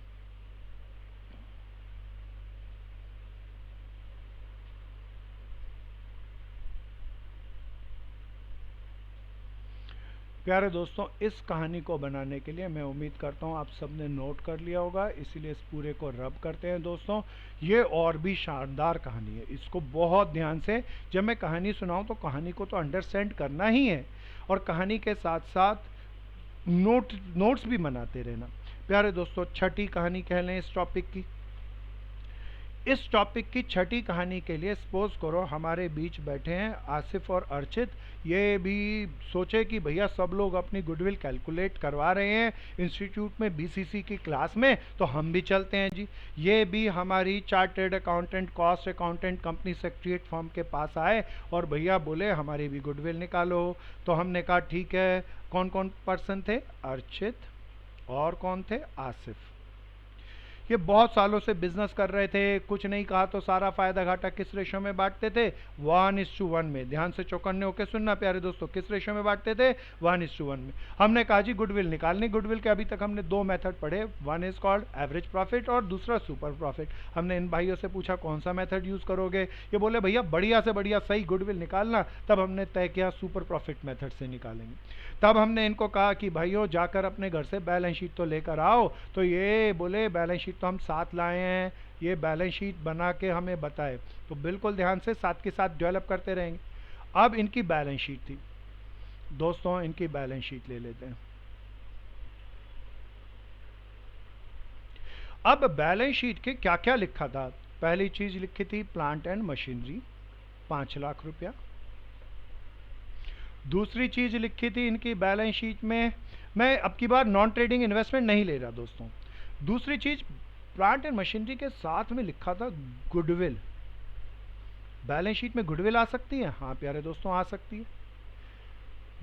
प्यारे दोस्तों, इस कहानी को बनाने के लिए मैं उम्मीद करता हूँ आप सबने नोट कर लिया होगा, इसीलिए इस पूरे को रब करते हैं दोस्तों। ये और भी शानदार कहानी है, इसको बहुत ध्यान से, जब मैं कहानी सुनाऊं तो कहानी को तो अंडरस्टैंड करना ही है, और कहानी के साथ साथ नोट्स भी बनाते रहना। प्यारे दोस्तों, छठी कहानी कह लें इस टॉपिक की। इस टॉपिक की छठी कहानी के लिए सपोज करो हमारे बीच बैठे हैं आसिफ और अर्चित। ये भी सोचे कि भैया सब लोग अपनी गुडविल कैलकुलेट करवा रहे हैं इंस्टीट्यूट में बीसीसी की क्लास में, तो हम भी चलते हैं जी। ये भी हमारी chartered accountant, cost accountant, company secretariat firm के पास आए और भैया बोले हमारी भी गुडविल निकालो। तो हमने कहा ठीक है। कौन कौन पर्सन थे? अर्चित और कौन थे? आसिफ। ये बहुत सालों से बिजनेस कर रहे थे, कुछ नहीं कहा तो सारा फायदा घाटा किस रेशो में बांटते थे? 1:1 में। ध्यान से चौकन्ने होकर सुनना प्यारे दोस्तों, किस रेशो में बांटते थे? 1:1 में। हमने कहा जी गुडविल निकालनी। गुडविल के अभी तक हमने दो मेथड पढ़े, one is called average profit और दूसरा सुपर प्रॉफिट। हमने इन भाइयों से पूछा कौन सा मेथड यूज करोगे? ये बोले भैया बढ़िया से बढ़िया सही गुडविल निकालना। तब हमने तय किया सुपर प्रॉफिट मेथड से निकालेंगे। तब हमने इनको कहा कि भाइयों जाकर अपने घर से बैलेंस शीट तो लेकर आओ। तो ये बोले बैलेंस शीट तो हम साथ लाए हैं, ये बैलेंस शीट बना के हमें बताए। तो बिल्कुल ध्यान से साथ के साथ डेवलप करते रहेंगे। अब इनकी बैलेंस शीट थी दोस्तों, इनकी बैलेंस शीट ले लेते हैं। अब बैलेंस शीट के क्या क्या लिखा था? पहली चीज लिखी थी प्लांट एंड मशीनरी 5 लाख रुपया। दूसरी चीज लिखी थी इनकी बैलेंस शीट में, मैं अब की बार नॉन ट्रेडिंग इन्वेस्टमेंट नहीं ले रहा दोस्तों। दूसरी चीज प्लांट एंड मशीनरी के साथ में लिखा था गुडविल। बैलेंस शीट में गुडविल आ सकती है? हाँ प्यारे दोस्तों आ सकती है,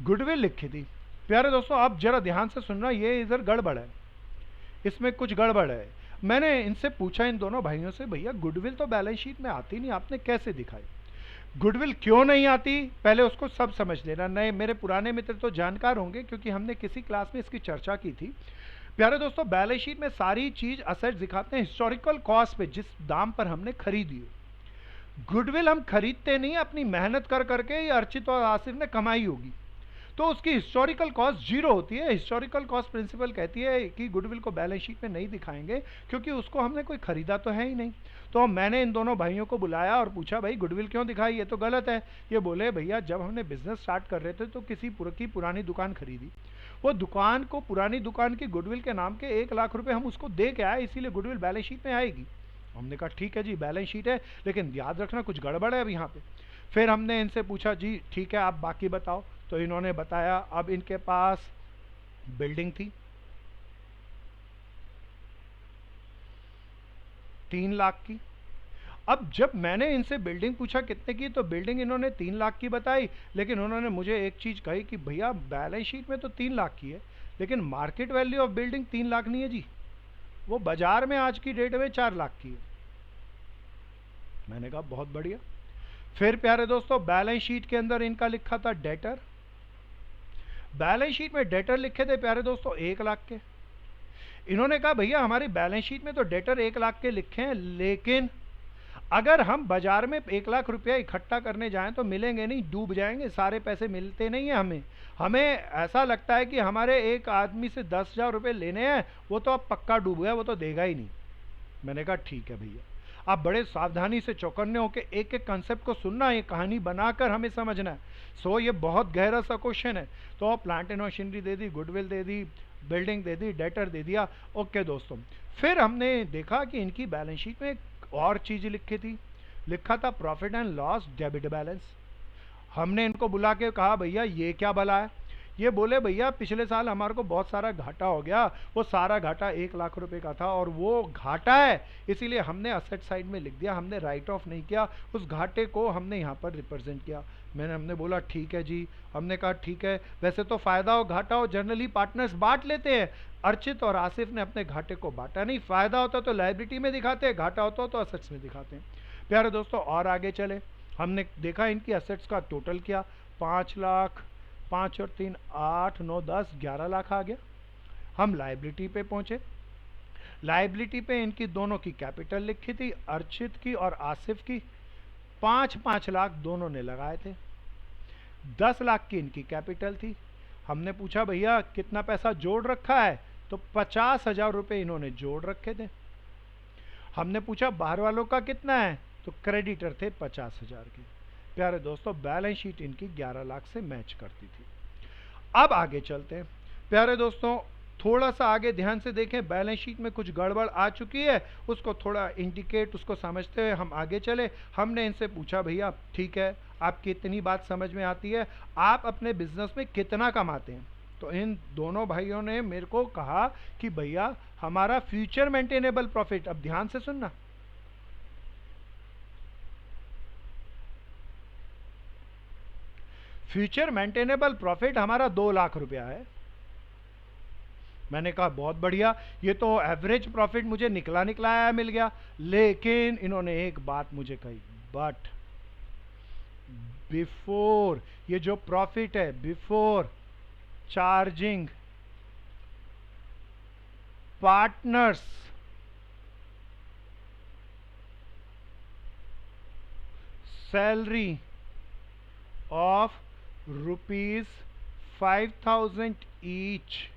गुडविल लिखी थी। प्यारे दोस्तों अब जरा ध्यान से सुनना, ये इधर गड़बड़ है, इसमें कुछ गड़बड़ है। मैंने इनसे पूछा इन दोनों भाइयों से, भैया गुडविल तो बैलेंस शीट में आती नहीं, आपने कैसे दिखाई? गुडविल क्यों नहीं आती पहले उसको सब समझ लेना। नए मेरे पुराने मित्र तो जानकार होंगे क्योंकि हमने किसी क्लास में इसकी चर्चा की थी। प्यारे दोस्तों बैलेंस शीट में सारी चीज असेट्स दिखाते हैं हिस्टोरिकल कॉस्ट पे, जिस दाम पर हमने खरीदी हो। गुडविल हम खरीदते नहीं, अपनी मेहनत कर करके ये अर्चित और आसिफ ने कमाई होगी, तो उसकी हिस्टोरिकल कॉस्ट जीरो होती है। हिस्टोरिकल कॉस्ट प्रिंसिपल कहती है कि गुडविल को बैलेंस शीट में नहीं दिखाएंगे क्योंकि उसको हमने कोई खरीदा तो है ही नहीं। तो मैंने इन दोनों भाइयों को बुलाया और पूछा भाई गुडविल क्यों दिखाई, ये तो गलत है। ये बोले भैया जब हमने बिजनेस स्टार्ट कर रहे थे तो किसी की पुरानी दुकान खरीदी, वो दुकान को, पुरानी दुकान की गुडविल के नाम के 1 लाख रुपए हम उसको दे के आए, इसीलिए गुडविल बैलेंस शीट में आएगी। हमने कहा ठीक है जी बैलेंस शीट है, लेकिन याद रखना कुछ गड़बड़ है अब यहाँ पे। फिर हमने इनसे पूछा जी ठीक है आप बाकी बताओ, तो इन्होंने बताया। अब इनके पास बिल्डिंग थी 3 लाख की। अब जब मैंने इनसे बिल्डिंग पूछा कितने की, तो बिल्डिंग इन्होंने 3 लाख की बताई, लेकिन उन्होंने मुझे एक चीज कही कि भैया बैलेंस शीट में तो 3 लाख की है, लेकिन market value of building 3 lakh नहीं है जी, वो बाजार में आज की डेट में 4 लाख की है। मैंने कहा बहुत बढ़िया। फिर प्यारे दोस्तों बैलेंस शीट के अंदर इनका लिखा था डेटर। बैलेंस शीट में डेटर लिखे थे प्यारे दोस्तों 1 लाख के। इन्होंने कहा भैया हमारी बैलेंस शीट में तो डेटर 1 लाख के लिखे हैं, लेकिन अगर हम बाजार में 1 लाख रुपया इकट्ठा करने जाएं तो मिलेंगे नहीं, डूब जाएंगे, सारे पैसे मिलते नहीं है हमें। हमें ऐसा लगता है कि हमारे एक आदमी से 10,000 रुपये लेने हैं, वो तो अब पक्का डूब गया, वो तो देगा ही नहीं। मैंने कहा ठीक है भैया, आप बड़े सावधानी से चौकन्ने होकर एक एक कंसेप्ट को सुनना, ये कहानी बनाकर हमें समझना है। सो ये बहुत गहरा सा क्वेश्चन है। तो प्लांट एंड मशीनरी दे दी, गुडविल दे दी, बिल्डिंग दे दी, डेटर दे दिया। ओके दोस्तों, फिर हमने देखा कि इनकी बैलेंस शीट में और चीज लिखी थी, लिखा था profit and loss debit balance. हमने इनको बुला के कहा भैया ये क्या भला है? ये बोले भैया पिछले साल हमारे को बहुत सारा घाटा हो गया, वो सारा घाटा 1 लाख रुपए का था और वो घाटा है इसीलिए हमने असेट साइड में लिख दिया, हमने राइट ऑफ नहीं किया, उस घाटे को हमने यहाँ पर रिप्रेजेंट किया। हमने बोला ठीक है जी, हमने कहा ठीक है, वैसे तो फायदा हो घाटा हो जनरली पार्टनर्स बांट लेते हैं। अर्चित और आसिफ ने अपने घाटे को बांटा नहीं, फायदा होता तो लायबिलिटी में दिखाते हैं, घाटा होता तो असेट्स में दिखाते हैं। प्यारे दोस्तों और आगे चले, हमने देखा इनकी असेट्स का टोटल किया, 5 लाख, 5 और 3 8 9 10 11 लाख आ गया। हम लायबिलिटी पे पहुंचे, लायबिलिटी पे इनकी दोनों की कैपिटल लिखी थी, अर्चित की और आसिफ की। 5-5 लाख दोनों ने लगाए थे, 10 लाख की इनकी कैपिटल थी। हमने पूछा भैया कितना पैसा जोड़ रखा है, तो 50,000 रुपए इन्होंने जोड़ रखे थे। हमने पूछा बाहर वालों का कितना है, तो क्रेडिटर थे 50,000 के। प्यारे दोस्तों बैलेंस शीट इनकी 11 लाख से मैच करती थी। अब आगे चलते हैं प्यारे दोस्तों, थोड़ा सा आगे ध्यान से देखें, बैलेंस शीट में कुछ गड़बड़ आ चुकी है, उसको थोड़ा इंडिकेट, उसको समझते हुए हम आगे चले। हमने इनसे पूछा भैया ठीक है आपकी इतनी बात समझ में आती है, आप अपने बिजनेस में कितना कमाते हैं? तो इन दोनों भाइयों ने मेरे को कहा कि भैया हमारा फ्यूचर मेंटेनेबल प्रॉफिट, अब ध्यान से सुनना, फ्यूचर मेंटेनेबल प्रॉफिट हमारा 2 लाख रुपया है। मैंने कहा बहुत बढ़िया, ये तो एवरेज प्रॉफिट मुझे निकला निकलाया मिल गया। लेकिन इन्होंने एक बात मुझे कही, बट बिफोर, ये जो प्रॉफिट है before charging partners salary of ₹5,000 each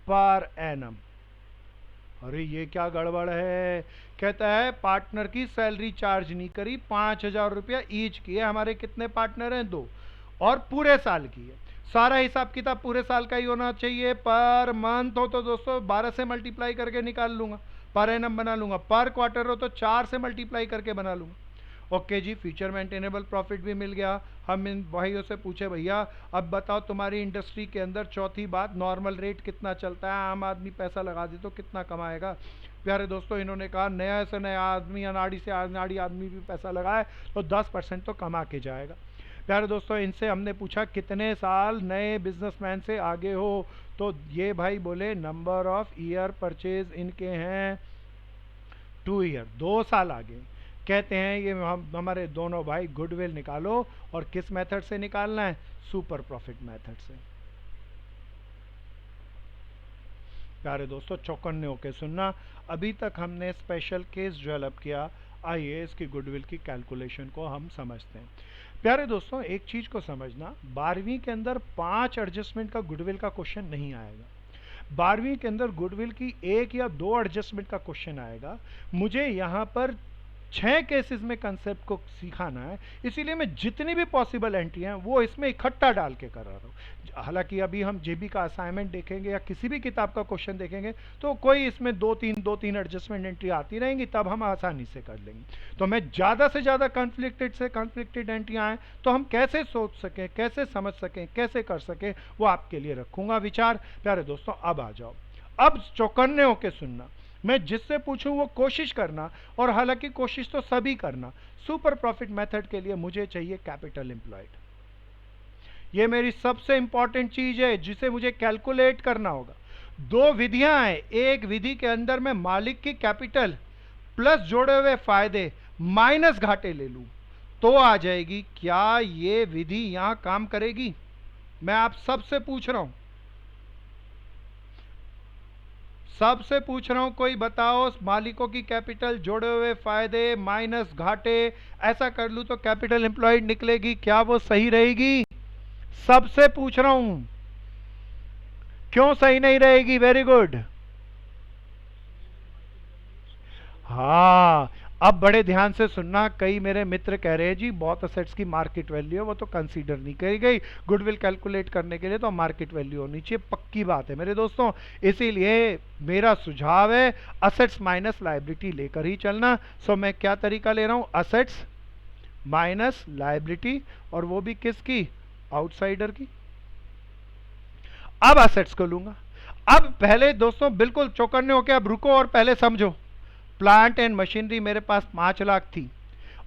per annum. अरे ये क्या गड़बड़ है? कहता है पार्टनर की सैलरी चार्ज नहीं करी, 5,000 रुपया ईच की है। हमारे कितने पार्टनर हैं? 2, और पूरे साल की है। सारा हिसाब किताब पूरे साल का ही होना चाहिए। पर मंथ हो तो दोस्तों 12 से मल्टीप्लाई करके निकाल लूंगा, पर एनम बना लूंगा। पर क्वार्टर हो तो 4 से मल्टीप्लाई करके बना लूंगा। ओके जी, फ्यूचर मेंटेनेबल प्रॉफिट भी मिल गया। हम इन भाइयों से पूछे भैया अब बताओ तुम्हारी इंडस्ट्री के अंदर चौथी बात, नॉर्मल रेट कितना चलता है, आम आदमी पैसा लगा दे तो कितना कमाएगा? प्यारे दोस्तों इन्होंने कहा नया से नया आदमी, अनाड़ी से अनाड़ी आदमी भी पैसा लगाए तो 10% तो कमा के जाएगा। प्यारे दोस्तों इनसे हमने पूछा कितने साल नए बिजनेसमैन से आगे हो, तो ये भाई बोले नंबर ऑफ ईयर परचेज इनके हैं 2 ईयर, 2 साल आगे। कहते हैं ये हमारे दोनों भाई गुडविल निकालो, और किस मेथड से निकालना है? सुपर प्रॉफिट मेथड से। प्यारे दोस्तों चौकन्ने होके सुनना, अभी तक हमने स्पेशल केस डेवलप किया, आइए इसकी गुडविल की कैलकुलेशन को हम समझते हैं। प्यारे दोस्तों एक चीज को समझना, 12वीं के अंदर 5 एडजस्टमेंट का गुडविल का क्वेश्चन नहीं आएगा। 12वीं के अंदर गुडविल की 1 या 2 एडजस्टमेंट का क्वेश्चन आएगा। मुझे यहाँ पर 6 केसेस में कंसेप्ट को सिखाना है, इसीलिए मैं जितनी भी पॉसिबल एंट्री हैं वो इसमें इकट्ठा डाल के कर रहा हूँ। हालांकि अभी हम जेबी का असाइनमेंट देखेंगे या किसी भी किताब का क्वेश्चन देखेंगे तो कोई इसमें 2-3 एडजस्टमेंट एंट्री आती रहेंगी, तब हम आसानी से कर लेंगे। तो मैं ज़्यादा से ज़्यादा कॉन्फ्लिक्टेड एंट्री आए तो हम कैसे सोच सकें, कैसे समझ सकें, कैसे कर सकें, वो आपके लिए रखूंगा विचार। प्यारे दोस्तों अब आ जाओ, अब चौकन्ने होके सुनना, मैं जिससे पूछूं वो कोशिश करना, और हालांकि कोशिश तो सभी करना। सुपर प्रॉफिट मेथड के लिए मुझे चाहिए कैपिटल एम्प्लॉयड, ये मेरी सबसे इंपॉर्टेंट चीज है जिसे मुझे कैलकुलेट करना होगा। 2 विधियां हैं, एक विधि के अंदर मैं मालिक की कैपिटल प्लस जोड़े हुए फायदे माइनस घाटे ले लूं तो आ जाएगी। क्या ये विधि यहां काम करेगी? मैं आप सबसे पूछ रहा हूं, सबसे पूछ रहा हूं, कोई बताओ मालिकों की कैपिटल जोड़े हुए फायदे माइनस घाटे, ऐसा कर लूं तो कैपिटल एम्प्लॉयड निकलेगी, क्या वो सही रहेगी? सबसे पूछ रहा हूं, क्यों सही नहीं रहेगी? Very good. हाँ, अब बड़े ध्यान से सुनना, कई मेरे मित्र कह रहे हैं जी बहुत असेट्स की मार्केट वैल्यू है वो तो कंसीडर नहीं करी गई, गुडविल कैलकुलेट करने के लिए तो मार्केट वैल्यू होनी चाहिए। पक्की बात है मेरे दोस्तों, इसीलिए मेरा सुझाव है असेट्स माइनस लायबिलिटी लेकर ही चलना। सो मैं क्या तरीका ले रहा हूं, असेट्स माइनस लायबिलिटी, और वो भी किसकी, आउटसाइडर की। अब असेट्स को लूंगा। अब पहले दोस्तों बिल्कुल चौकन्ने होके अब रुको और पहले समझो। प्लांट एंड मशीनरी मेरे पास 5 लाख थी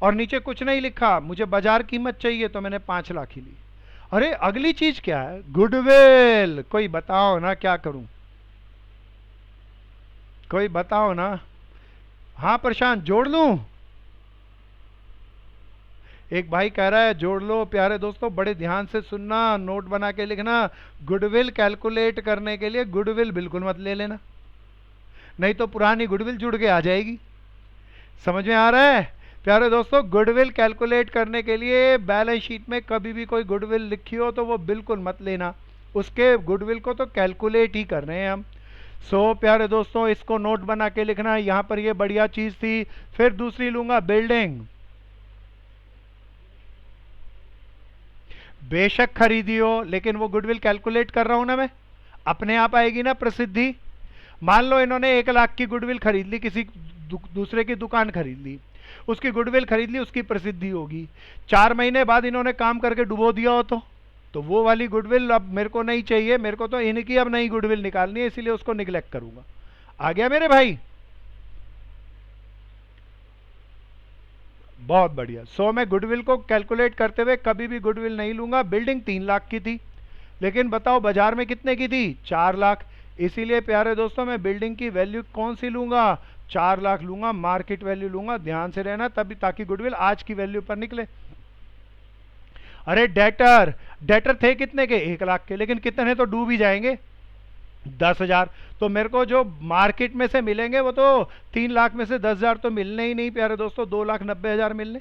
और नीचे कुछ नहीं लिखा, मुझे बाजार कीमत चाहिए तो मैंने 5 लाख ही ली। अरे अगली चीज क्या है, गुडविल। कोई बताओ ना क्या करूं, कोई बताओ ना। हाँ प्रशांत, जोड़ लूं? एक भाई कह रहा है जोड़ लो। प्यारे दोस्तों बड़े ध्यान से सुनना, नोट बना के लिखना। गुडविल कैलकुलेट करने के लिए गुडविल बिल्कुल मत ले लेना, नहीं तो पुरानी गुडविल जुड़ के आ जाएगी। समझ में आ रहा है प्यारे दोस्तों? गुडविल कैलकुलेट करने के लिए बैलेंस शीट में कभी भी कोई गुडविल लिखी हो तो वो बिल्कुल मत लेना, उसके गुडविल को तो कैलकुलेट ही कर रहे हैं हम। सो प्यारे दोस्तों इसको नोट बना के लिखना, यहां पर ये बढ़िया चीज थी। फिर दूसरी लूंगा बिल्डिंग। बेशक खरीदी हो, लेकिन वो गुडविल कैलकुलेट कर रहा हूं ना मैं, अपने आप आएगी ना प्रसिद्धि। मान लो इन्होंने 1 लाख की गुडविल खरीद ली, किसी दूसरे की दुकान खरीद ली, उसकी गुडविल खरीद ली, उसकी प्रसिद्धि होगी। 4 महीने बाद इन्होंने काम करके डुबो दिया हो तो वो वाली गुडविल अब मेरे को नहीं चाहिए, मेरे को तो इनकी अब नई गुडविल निकालनी है, इसीलिए उसको निगलेक्ट करूंगा। आ गया मेरे भाई? बहुत बढ़िया। सो मैं गुडविल को कैलकुलेट करते हुए कभी भी गुडविल नहीं लूंगा। बिल्डिंग 3 लाख की थी, लेकिन बताओ बाजार में कितने की थी, 4 लाख। इसीलिए प्यारे दोस्तों मैं बिल्डिंग की वैल्यू कौन सी लूंगा, 4 लाख लूंगा, मार्केट वैल्यू लूंगा। ध्यान से रहना तभी, ताकि गुडविल आज की वैल्यू पर निकले। अरे डेटर, डेटर थे कितने के, 1 लाख के, लेकिन कितने तो डूब ही जाएंगे, 10,000। तो मेरे को जो मार्केट में से मिलेंगे वो तो 3 लाख में से 10,000 तो मिलने ही नहीं प्यारे दोस्तों, 2,90,000 मिलने।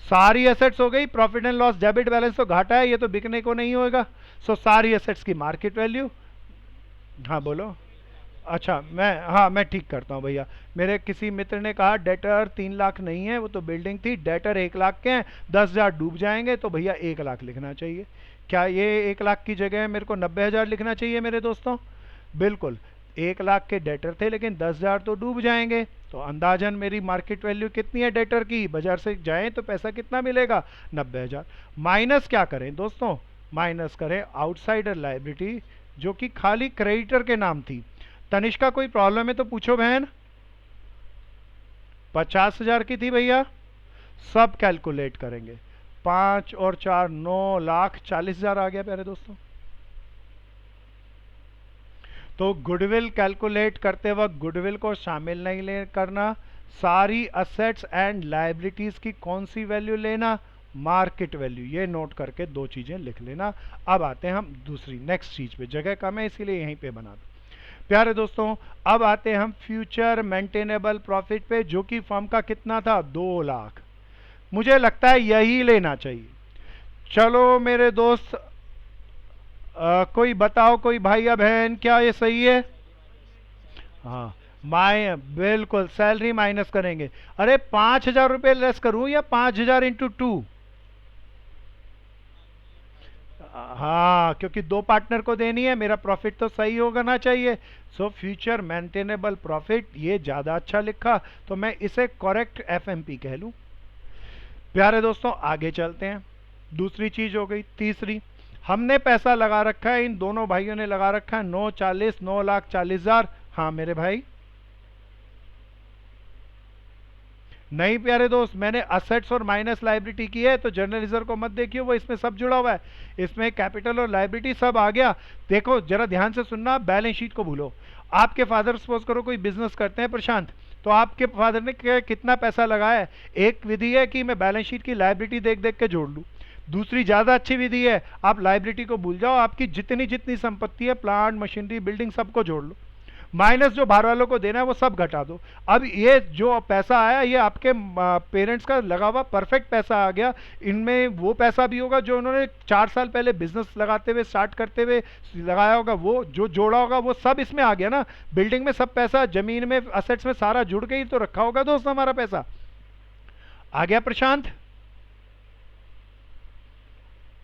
सारी एसेट्स हो गई, profit and loss debit balance तो घाटा है, ये तो बिकने को नहीं होगा। सो सारी एसेट्स की मार्केट वैल्यू। हाँ बोलो। अच्छा मैं, हाँ मैं ठीक करता हूँ भैया। मेरे किसी मित्र ने कहा डेटर 3 लाख नहीं है, वो तो बिल्डिंग थी, डेटर 1 लाख के हैं, 10,000 डूब जाएंगे, तो भैया 1 लाख लिखना चाहिए। क्या ये 1 लाख की जगह मेरे को 90,000 लिखना चाहिए मेरे दोस्तों? बिल्कुल। 1 लाख के डेटर थे लेकिन 10,000 तो डूब जाएंगे, तो अंदाजन मेरी मार्केट वैल्यू कितनी है डेटर की, बाजार से जाए तो पैसा कितना मिलेगा, 90,000। माइनस क्या करें दोस्तों, माइनस करें आउटसाइडर लाइबिलिटी, जो कि खाली क्रेडिटर के नाम थी। तनिष्का कोई प्रॉब्लम है तो पूछो बहन। 50,000 की थी भैया, सब कैलकुलेट करेंगे। 5 और 4 9,40,000 आ गया प्यारे दोस्तों। तो गुडविल कैलकुलेट करते वक्त गुडविल को शामिल नहीं ले करना, सारी असेट्स एंड लायबिलिटीज की कौन सी वैल्यू लेना, मार्केट वैल्यू। ये नोट करके 2 चीजें लिख लेना। अब आते हैं हम दूसरी नेक्स्ट चीज पे, जगह कम है इसीलिए यहीं पे बना दो प्यारे दोस्तों। अब आते हैं हम फ्यूचर मेंटेनेबल प्रॉफिट पे, जो कि फर्म का कितना था, 2 लाख। मुझे लगता है यही लेना चाहिए। चलो मेरे दोस्त, कोई बताओ, कोई भाई या बहन, क्या ये सही है? हाँ बिल्कुल सैलरी माइनस करेंगे। अरे 5,000 रुपये लेस करूं या 5,000 इंटू 2? हाँ क्योंकि 2 पार्टनर को देनी है, मेरा प्रॉफिट तो सही होगा ना चाहिए। सो फ्यूचर मेंटेनेबल प्रॉफिट, ये ज्यादा अच्छा लिखा, तो मैं इसे करेक्ट एफएमपी कह लूं। प्यारे दोस्तों आगे चलते हैं, दूसरी चीज हो गई। तीसरी, हमने पैसा लगा रखा है, इन दोनों भाइयों ने लगा रखा है 9,40, 9,40,000। हाँ मेरे भाई, नहीं प्यारे दोस्त, मैंने असेट्स और माइनस लाइबिलिटी की है, तो जर्नल रिजर्व को मत देखिए, वो इसमें सब जुड़ा हुआ है, इसमें कैपिटल और लाइबिलिटी सब आ गया। देखो जरा ध्यान से सुनना, बैलेंस शीट को भूलो। आपके फादर सपोज करो कोई बिजनेस करते हैं प्रशांत, तो आपके फादर ने कितना पैसा लगाया है, एक विधि है कि मैं बैलेंस शीट की लाइबिलिटी देख देख के जोड़ लूँ। दूसरी ज्यादा अच्छी विधि है, आप लाइबिलिटी को भूल जाओ, आपकी जितनी जितनी संपत्ति है, प्लांट मशीनरी बिल्डिंग सबको जोड़ लो। माइनस जो बाहर वालों को देना है वो सब घटा दो। अब ये जो पैसा आया ये आपके पेरेंट्स का लगा हुआ परफेक्ट पैसा आ गया। इनमें वो पैसा भी होगा जो उन्होंने 4 साल पहले बिजनेस लगाते हुए स्टार्ट करते हुए लगाया होगा, वो जो जोड़ा होगा वो सब इसमें आ गया ना। बिल्डिंग में सब पैसा, जमीन में, असेट्स में सारा जुड़ के ही तो रखा होगा दोस्त हमारा पैसा। आ गया प्रशांत?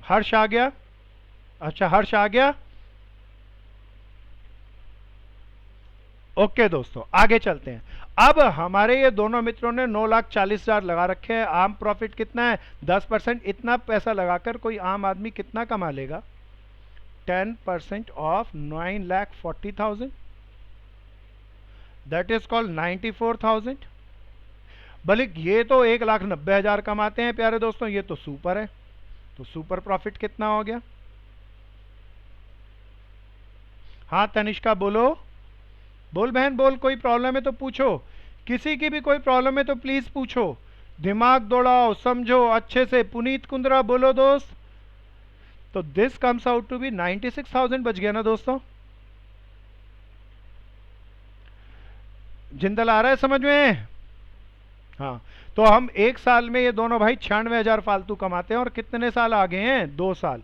हर्ष आ गया? अच्छा हर्ष आ गया। ओके दोस्तों आगे चलते हैं। अब हमारे ये दोनों मित्रों ने 9,40,000 लगा रखे हैं। आम प्रॉफिट कितना है? 10%। इतना पैसा लगाकर कोई आम आदमी कितना कमा लेगा? 10% ऑफ 9,40,000, दैट इज कॉल्ड 94,000। भले ये तो 1,90,000 कमाते हैं प्यारे दोस्तों, ये तो सुपर है। तो सुपर प्रॉफिट कितना हो गया? हाँ तनिष्का बोलो, बोल बहन बोल, कोई प्रॉब्लम है तो पूछो, किसी की भी कोई प्रॉब्लम है तो प्लीज पूछो, दिमाग दौड़ाओ, समझो अच्छे से। पुनीत कुंद्रा बोलो दोस्त। तो this comes out to be 96,000 बच गया ना दोस्तों? जिंदल आ रहा है समझ में? हाँ तो हम एक साल में ये दोनों भाई 96,000 फालतू कमाते हैं। और कितने साल आगे हैं? 2 साल।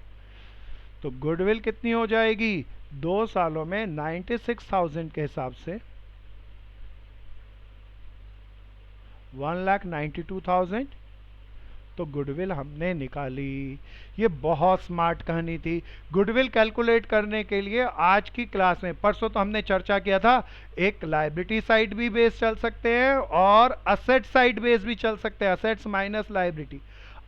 तो गुडविल कितनी हो जाएगी 2 सालों में? 96,000 के हिसाब से 1,92,000। तो गुडविल हमने निकाली। ये बहुत स्मार्ट कहानी थी। गुडविल कैलकुलेट करने के लिए आज की क्लास में, परसों तो हमने चर्चा किया था, एक लायबिलिटी साइड भी बेस चल सकते हैं और असेट साइड बेस भी चल सकते हैं, असेट्स माइनस लायबिलिटी।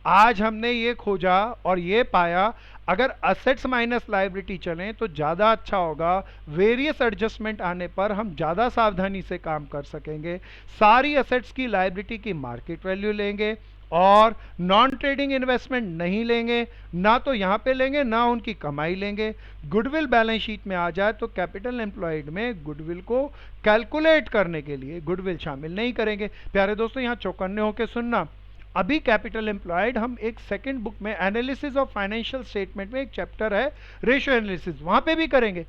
आज हमने ये खोजा और ये पाया अगर असेट्स माइनस लायबिलिटी चलें तो ज़्यादा अच्छा होगा। वेरियस एडजस्टमेंट आने पर हम ज़्यादा सावधानी से काम कर सकेंगे। सारी असेट्स की लायबिलिटी की मार्केट वैल्यू लेंगे और नॉन ट्रेडिंग इन्वेस्टमेंट नहीं लेंगे, ना तो यहाँ पे लेंगे ना उनकी कमाई लेंगे। गुडविल बैलेंस शीट में आ जाए तो कैपिटल एम्प्लॉयड में गुडविल को कैलकुलेट करने के लिए गुडविल शामिल नहीं करेंगे। प्यारे दोस्तों यहाँ चौकन्ने होकर सुनना, अभी कैपिटल एम्प्लॉयड हम एक सेकंड बुक में एनालिसिस ऑफ फाइनेंशियल स्टेटमेंट में एक चैप्टर है रेशियो एनालिसिस, वहां पे भी करेंगे।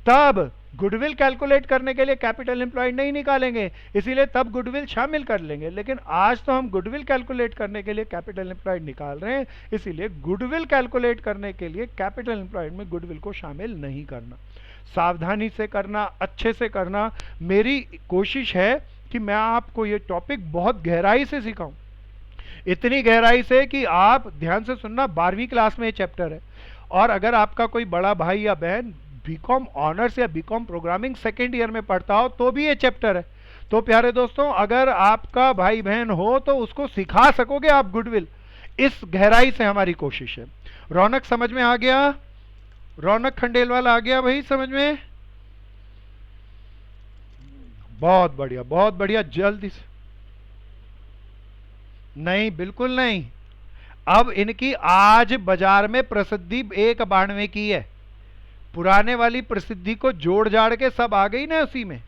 तब गुडविल कैलकुलेट करने के लिए कैपिटल एम्प्लॉयड नहीं निकालेंगे, इसीलिए तब गुडविल शामिल कर लेंगे। लेकिन आज तो हम गुडविल कैलकुलेट करने के लिए कैपिटल एम्प्लॉयड निकाल रहे हैं, इसीलिए गुडविल कैलकुलेट करने के लिए कैपिटल एम्प्लॉयड में गुडविल को शामिल नहीं करना। सावधानी से करना, अच्छे से करना। मेरी कोशिश है कि मैं आपको ये टॉपिक बहुत गहराई से सिखाऊं, इतनी गहराई से कि आप ध्यान से सुनना। 12वीं क्लास में ये चैप्टर है। और अगर आपका कोई बड़ा भाई या बहन बीकॉम ऑनर्स या बीकॉम प्रोग्रामिंग सेकेंड ईयर में पढ़ता हो तो भी ये चैप्टर है। तो प्यारे दोस्तों अगर आपका भाई बहन हो तो उसको सिखा सकोगे आप गुडविल, इस गहराई से हमारी कोशिश है। रौनक समझ में आ गया? रौनक खंडेलवाल आ गया भाई समझ में? बहुत बढ़िया बहुत बढ़िया, जल्दी से। नहीं बिल्कुल नहीं, अब इनकी आज बाजार में प्रसिद्धि 1/92 की है। पुराने वाली प्रसिद्धि को जोड़ जाड़ के सब आ गई ना उसी में।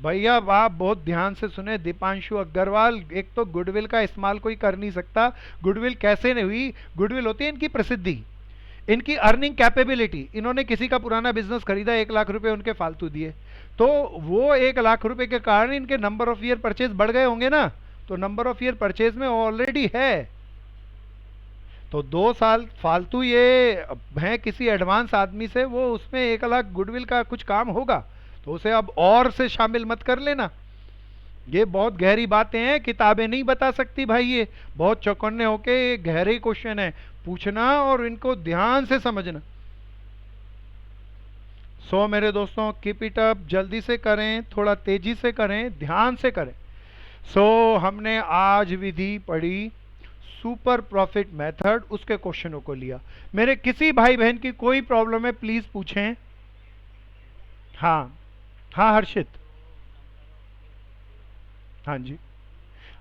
भैया आप बहुत ध्यान से सुने, दीपांशु अग्रवाल, एक तो गुडविल का इस्तेमाल कोई कर नहीं सकता। गुडविल कैसे नहीं हुई? गुडविल होती है इनकी प्रसिद्धि, इनकी अर्निंग कैपेबिलिटी। इन्होंने किसी का पुराना बिजनेस खरीदा, 1 लाख रुपए उनके फालतू दिए, तो वो 1 लाख रुपए के कारण इनके नंबर ऑफ ईयर परचेज बढ़ गए होंगे ना। तो नंबर ऑफ ईयर परचेज में ऑलरेडी है, तो 2 साल फालतू ये हैं किसी एडवांस आदमी से, वो उसमें 1 लाख गुडविल का कुछ काम होगा, तो उसे अब और से शामिल मत कर लेना। ये बहुत गहरी बातें हैं, किताबें नहीं बता सकती भाई। ये बहुत चौकन्ने होके गहरे क्वेश्चन है, पूछना और इनको ध्यान से समझना। सो मेरे दोस्तों कीप इट अप, जल्दी से करें, थोड़ा तेजी से करें, ध्यान से करें। सो हमने आज विधि पढ़ी, सुपर प्रॉफिट मेथड, उसके क्वेश्चनों को लिया। मेरे किसी भाई बहन की कोई प्रॉब्लम है प्लीज पूछें। हाँ हाँ हर्षित, हाँ जी।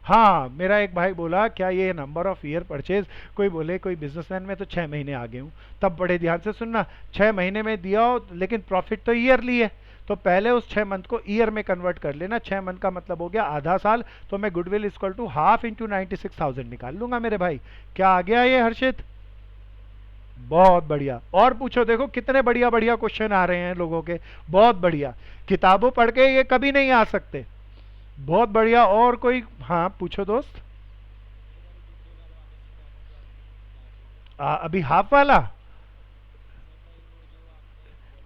हाँ मेरा एक भाई बोला क्या ये नंबर ऑफ ईयर परचेज, कोई बोले कोई बिजनेसमैन में तो 6 महीने आगे हूँ। तब बड़े ध्यान से सुनना, 6 महीने में दिया हो लेकिन प्रॉफिट तो ईयरली है, तो पहले उस 6 मंथ को ईयर में कन्वर्ट कर लेना। 6 मंथ का मतलब हो गया आधा साल, तो मैं goodwill equal to half into 96,000 निकाल लूंगा मेरे भाई। क्या आ गया ये हर्षित? बहुत बढ़िया। और पूछो, देखो कितने बढ़िया बढ़िया क्वेश्चन आ रहे हैं लोगों के। बहुत बढ़िया। किताबों पढ़ के ये कभी नहीं आ सकते। बहुत बढ़िया। और कोई? हाँ पूछो दोस्त। अभी हाफ वाला?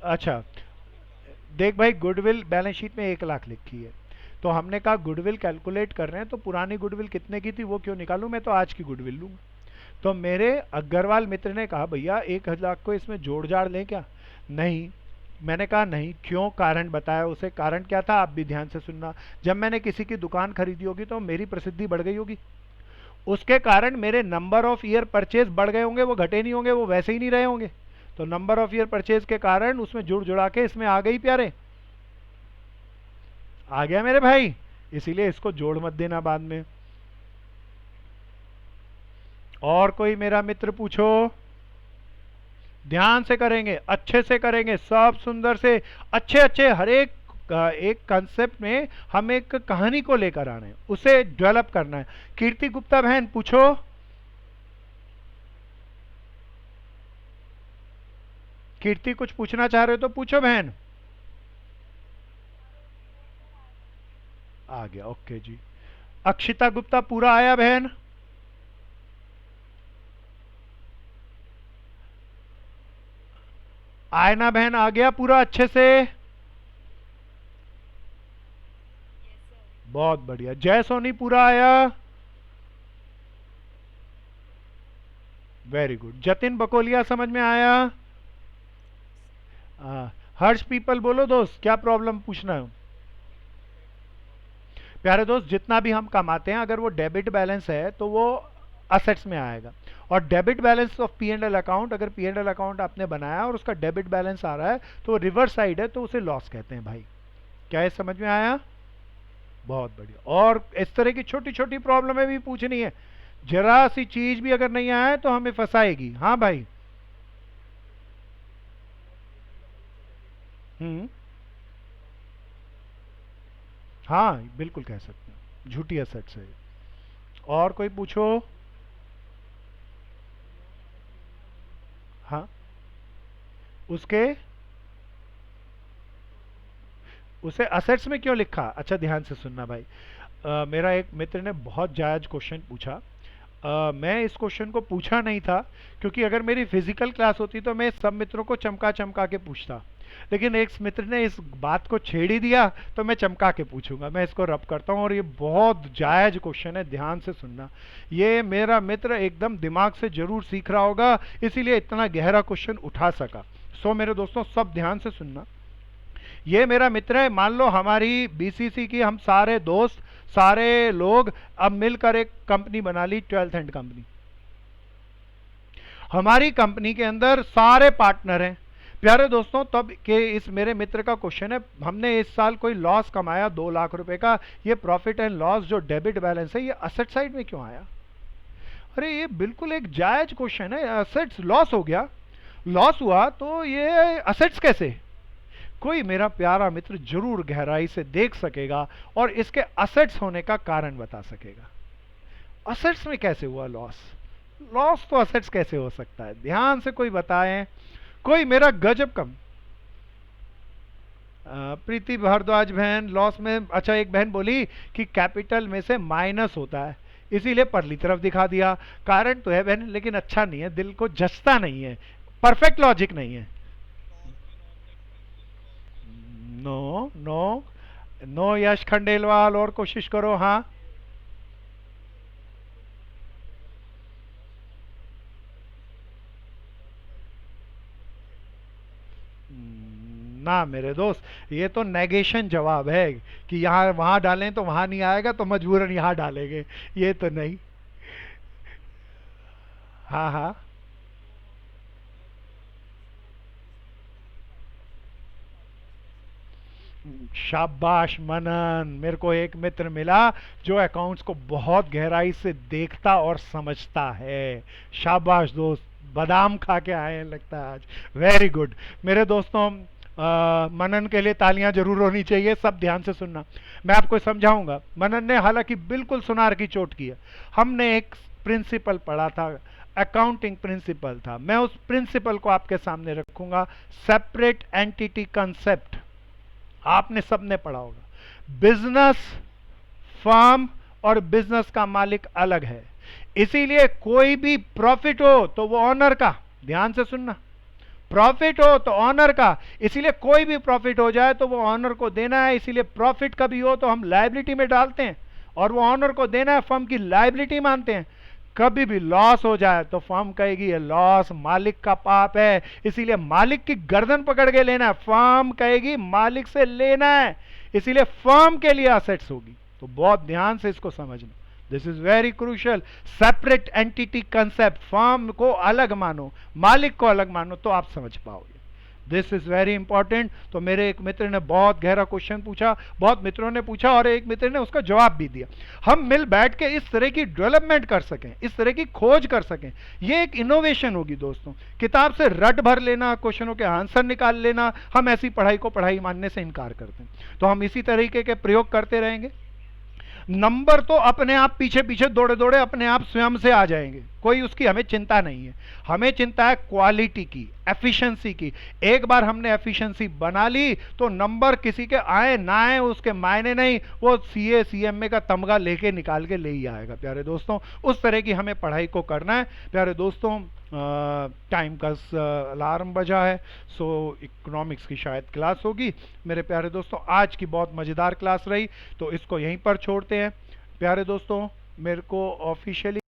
अच्छा, देख भाई, गुडविल बैलेंस शीट में 1 लाख लिखी है, तो हमने कहा गुडविल कैलकुलेट कर रहे हैं तो पुरानी गुडविल कितने की थी वो क्यों निकालूं, मैं तो आज की गुडविल लूंगा। तो मेरे अग्रवाल मित्र ने कहा भैया 1 लाख को इसमें जोड़ जाड़ लें क्या? नहीं। मैंने कहा नहीं, क्यों? कारण बताया उसे। कारण क्या था, आप भी ध्यान से सुनना। जब मैंने किसी की दुकान खरीदी होगी तो मेरी प्रसिद्धि बढ़ गई होगी, उसके कारण मेरे नंबर ऑफ ईयर परचेज बढ़ गए होंगे, वो घटे नहीं होंगे, वो वैसे ही नहीं रहे होंगे। तो नंबर ऑफ ईयर परचेज के कारण उसमें जुड़ जुड़ा के इसमें आ गई प्यारे। आ गया मेरे भाई। इसीलिए इसको जोड़ मत देना बाद में। और कोई मेरा मित्र पूछो। ध्यान से करेंगे, अच्छे से करेंगे, सब सुंदर से, अच्छे अच्छे, हर एक एक कंसेप्ट में हम एक कहानी को लेकर आना है, उसे डेवलप करना है। कीर्ति गुप्ता बहन पूछो। कीर्ति कुछ पूछना चाह रहे हो तो पूछो बहन। आ गया, ओके जी। अक्षिता गुप्ता पूरा आया बहन? आयना बहन आ गया पूरा अच्छे से? बहुत बढ़िया। जय सोनी पूरा आया? Very good. जतिन बकोलिया समझ में आया? हर्ष पीपल बोलो दोस्त, क्या प्रॉब्लम पूछना है? प्यारे दोस्त, जितना भी हम कमाते हैं अगर वो डेबिट बैलेंस है तो वो असेट्स में आएगा। और debit balance of P and L account, अगर पी एंड एल अकाउंट आपने बनाया और उसका डेबिट बैलेंस आ रहा है तो रिवर्स साइड है, तो उसे लॉस कहते हैं भाई। क्या ये समझ में आया? बहुत बढ़िया। और इस तरह की छोटी छोटी प्रॉब्लम भी पूछनी है, जरा सी चीज भी अगर नहीं आया तो हमें फंसाएगी। हाँ भाई। हम्म। हाँ बिल्कुल कह सकते हैं, झूठी असेट्स है। और कोई पूछो। हाँ। उसके उसे असेट्स में क्यों लिखा? अच्छा ध्यान से सुनना भाई। मेरा एक मित्र ने बहुत जायज क्वेश्चन पूछा। मैं इस क्वेश्चन को पूछा नहीं था, क्योंकि अगर मेरी फिजिकल क्लास होती तो मैं सब मित्रों को चमका चमका के पूछता, लेकिन एक मित्र ने इस बात को छेड़ ही दिया तो मैं चमका के पूछूंगा। मैं इसको रब करता हूँ, और ये बहुत जायज क्वेश्चन है, ध्यान से सुनना। ये मेरा मित्र एकदम दिमाग से जरूर सीख रहा होगा, इसीलिए इतना गहरा क्वेश्चन उठा सका। सो मेरे दोस्तों सब ध्यान से सुनना। ये मेरा मित्र है, मान लो हमारी बीसीसी की हम सारे दोस्त, सारे लोग अब मिलकर एक कंपनी बना ली, 12th हैंड कंपनी। हमारी कंपनी के अंदर सारे पार्टनर हैं। प्यारे दोस्तों, तब के इस मेरे मित्र का क्वेश्चन है, हमने इस साल कोई लॉस कमाया 2 लाख रुपए का, ये प्रॉफिट एंड लॉस जो डेबिट बैलेंस है ये असेट साइड में क्यों आया? अरे ये बिल्कुल एक जायज क्वेश्चन है। असेट्स लॉस हो गया, लॉस हुआ तो ये असेट्स कैसे? कोई मेरा प्यारा मित्र जरूर गहराई से देख सकेगा और इसके असेट्स होने का कारण बता सकेगा। असेट्स में कैसे हुआ लॉस? लॉस तो असेट्स कैसे हो सकता है? ध्यान से कोई बताएं, कोई मेरा गजब कम। प्रीति भारद्वाज बहन लॉस में, अच्छा एक बहन बोली कि कैपिटल में से माइनस होता है, इसीलिए परली तरफ दिखा दिया। कारण तो है बहन, लेकिन अच्छा नहीं है, दिल को जचता नहीं है, परफेक्ट लॉजिक नहीं है। नो नो नो यश खंडेलवाल, और कोशिश करो। हाँ। ना मेरे दोस्त, ये तो नेगेशन जवाब है कि यहाँ वहां डालें तो वहां नहीं आएगा तो मजबूरन यहाँ डालेंगे, ये तो नहीं। हाँ हाँ। शाबाश मनन, मेरे को एक मित्र मिला जो अकाउंट्स को बहुत गहराई से देखता और समझता है। शाबाश दोस्त, बादाम खा के आए हैं लगता है आज। Very good. मेरे दोस्तों, मनन के लिए तालियां जरूर होनी चाहिए। सब ध्यान से सुनना, मैं आपको समझाऊंगा। मनन ने हालांकि बिल्कुल सुनार की चोट की है। हमने एक प्रिंसिपल पढ़ा था, अकाउंटिंग प्रिंसिपल था। मैं उस प्रिंसिपल को आपके सामने रखूंगा, सेपरेट एंटिटी कंसेप्ट। आपने सबने पढ़ा होगा, बिजनेस, फर्म और बिजनेस का मालिक अलग है, इसीलिए कोई भी प्रॉफिट हो तो वो ऑनर का, ध्यान से सुनना, प्रॉफिट हो तो ऑनर का, इसीलिए कोई भी प्रॉफिट हो जाए तो वो ऑनर को देना है, इसीलिए प्रॉफिट कभी हो तो हम लायबिलिटी में डालते हैं और वो ऑनर को देना है, फर्म की लायबिलिटी मानते हैं। कभी भी लॉस हो जाए तो फर्म कहेगी ये लॉस मालिक का पाप है, इसीलिए मालिक की गर्दन पकड़ के लेना है, फर्म कहेगी मालिक से लेना है, इसीलिए फर्म के लिए असेट्स होगी। तो बहुत ध्यान से इसको समझना, this is very crucial. Separate entity concept, firm को अलग मानो, मालिक को अलग मानो, तो आप समझ पाओगे। This is very important. तो मेरे एक मित्र ने बहुत गहरा क्वेश्चन पूछा, बहुत मित्रों ने पूछा और एक मित्र ने उसका जवाब भी दिया। हम मिल बैठ के इस तरह की डेवलपमेंट कर सकें, इस तरह की खोज कर सकें, ये एक इनोवेशन होगी दोस्तों। किताब से रट भर लेना, क्वेश्चनों के आंसर निकाल लेना, हम ऐसी पढ़ाई को पढ़ाई मानने से इनकार करते हैं। तो हम इसी तरीके के प्रयोग करते रहेंगे। नंबर तो अपने आप पीछे पीछे दौड़े दौड़े अपने आप स्वयं से आ जाएंगे, कोई उसकी हमें चिंता नहीं है। हमें चिंता है क्वालिटी की, एफिशिएंसी की। एक बार हमने एफिशिएंसी बना ली तो नंबर किसी के आए ना आए उसके मायने नहीं, वो सीए सीएमए का तमगा लेके निकाल के ले ही आएगा। प्यारे दोस्तों, उस तरह की हमें पढ़ाई को करना है। प्यारे दोस्तों, टाइम का अलार्म बजा है, सो इकोनॉमिक्स की शायद क्लास होगी। मेरे प्यारे दोस्तों, आज की बहुत मज़ेदार क्लास रही, तो इसको यहीं पर छोड़ते हैं। प्यारे दोस्तों, मेरे को ऑफिशियली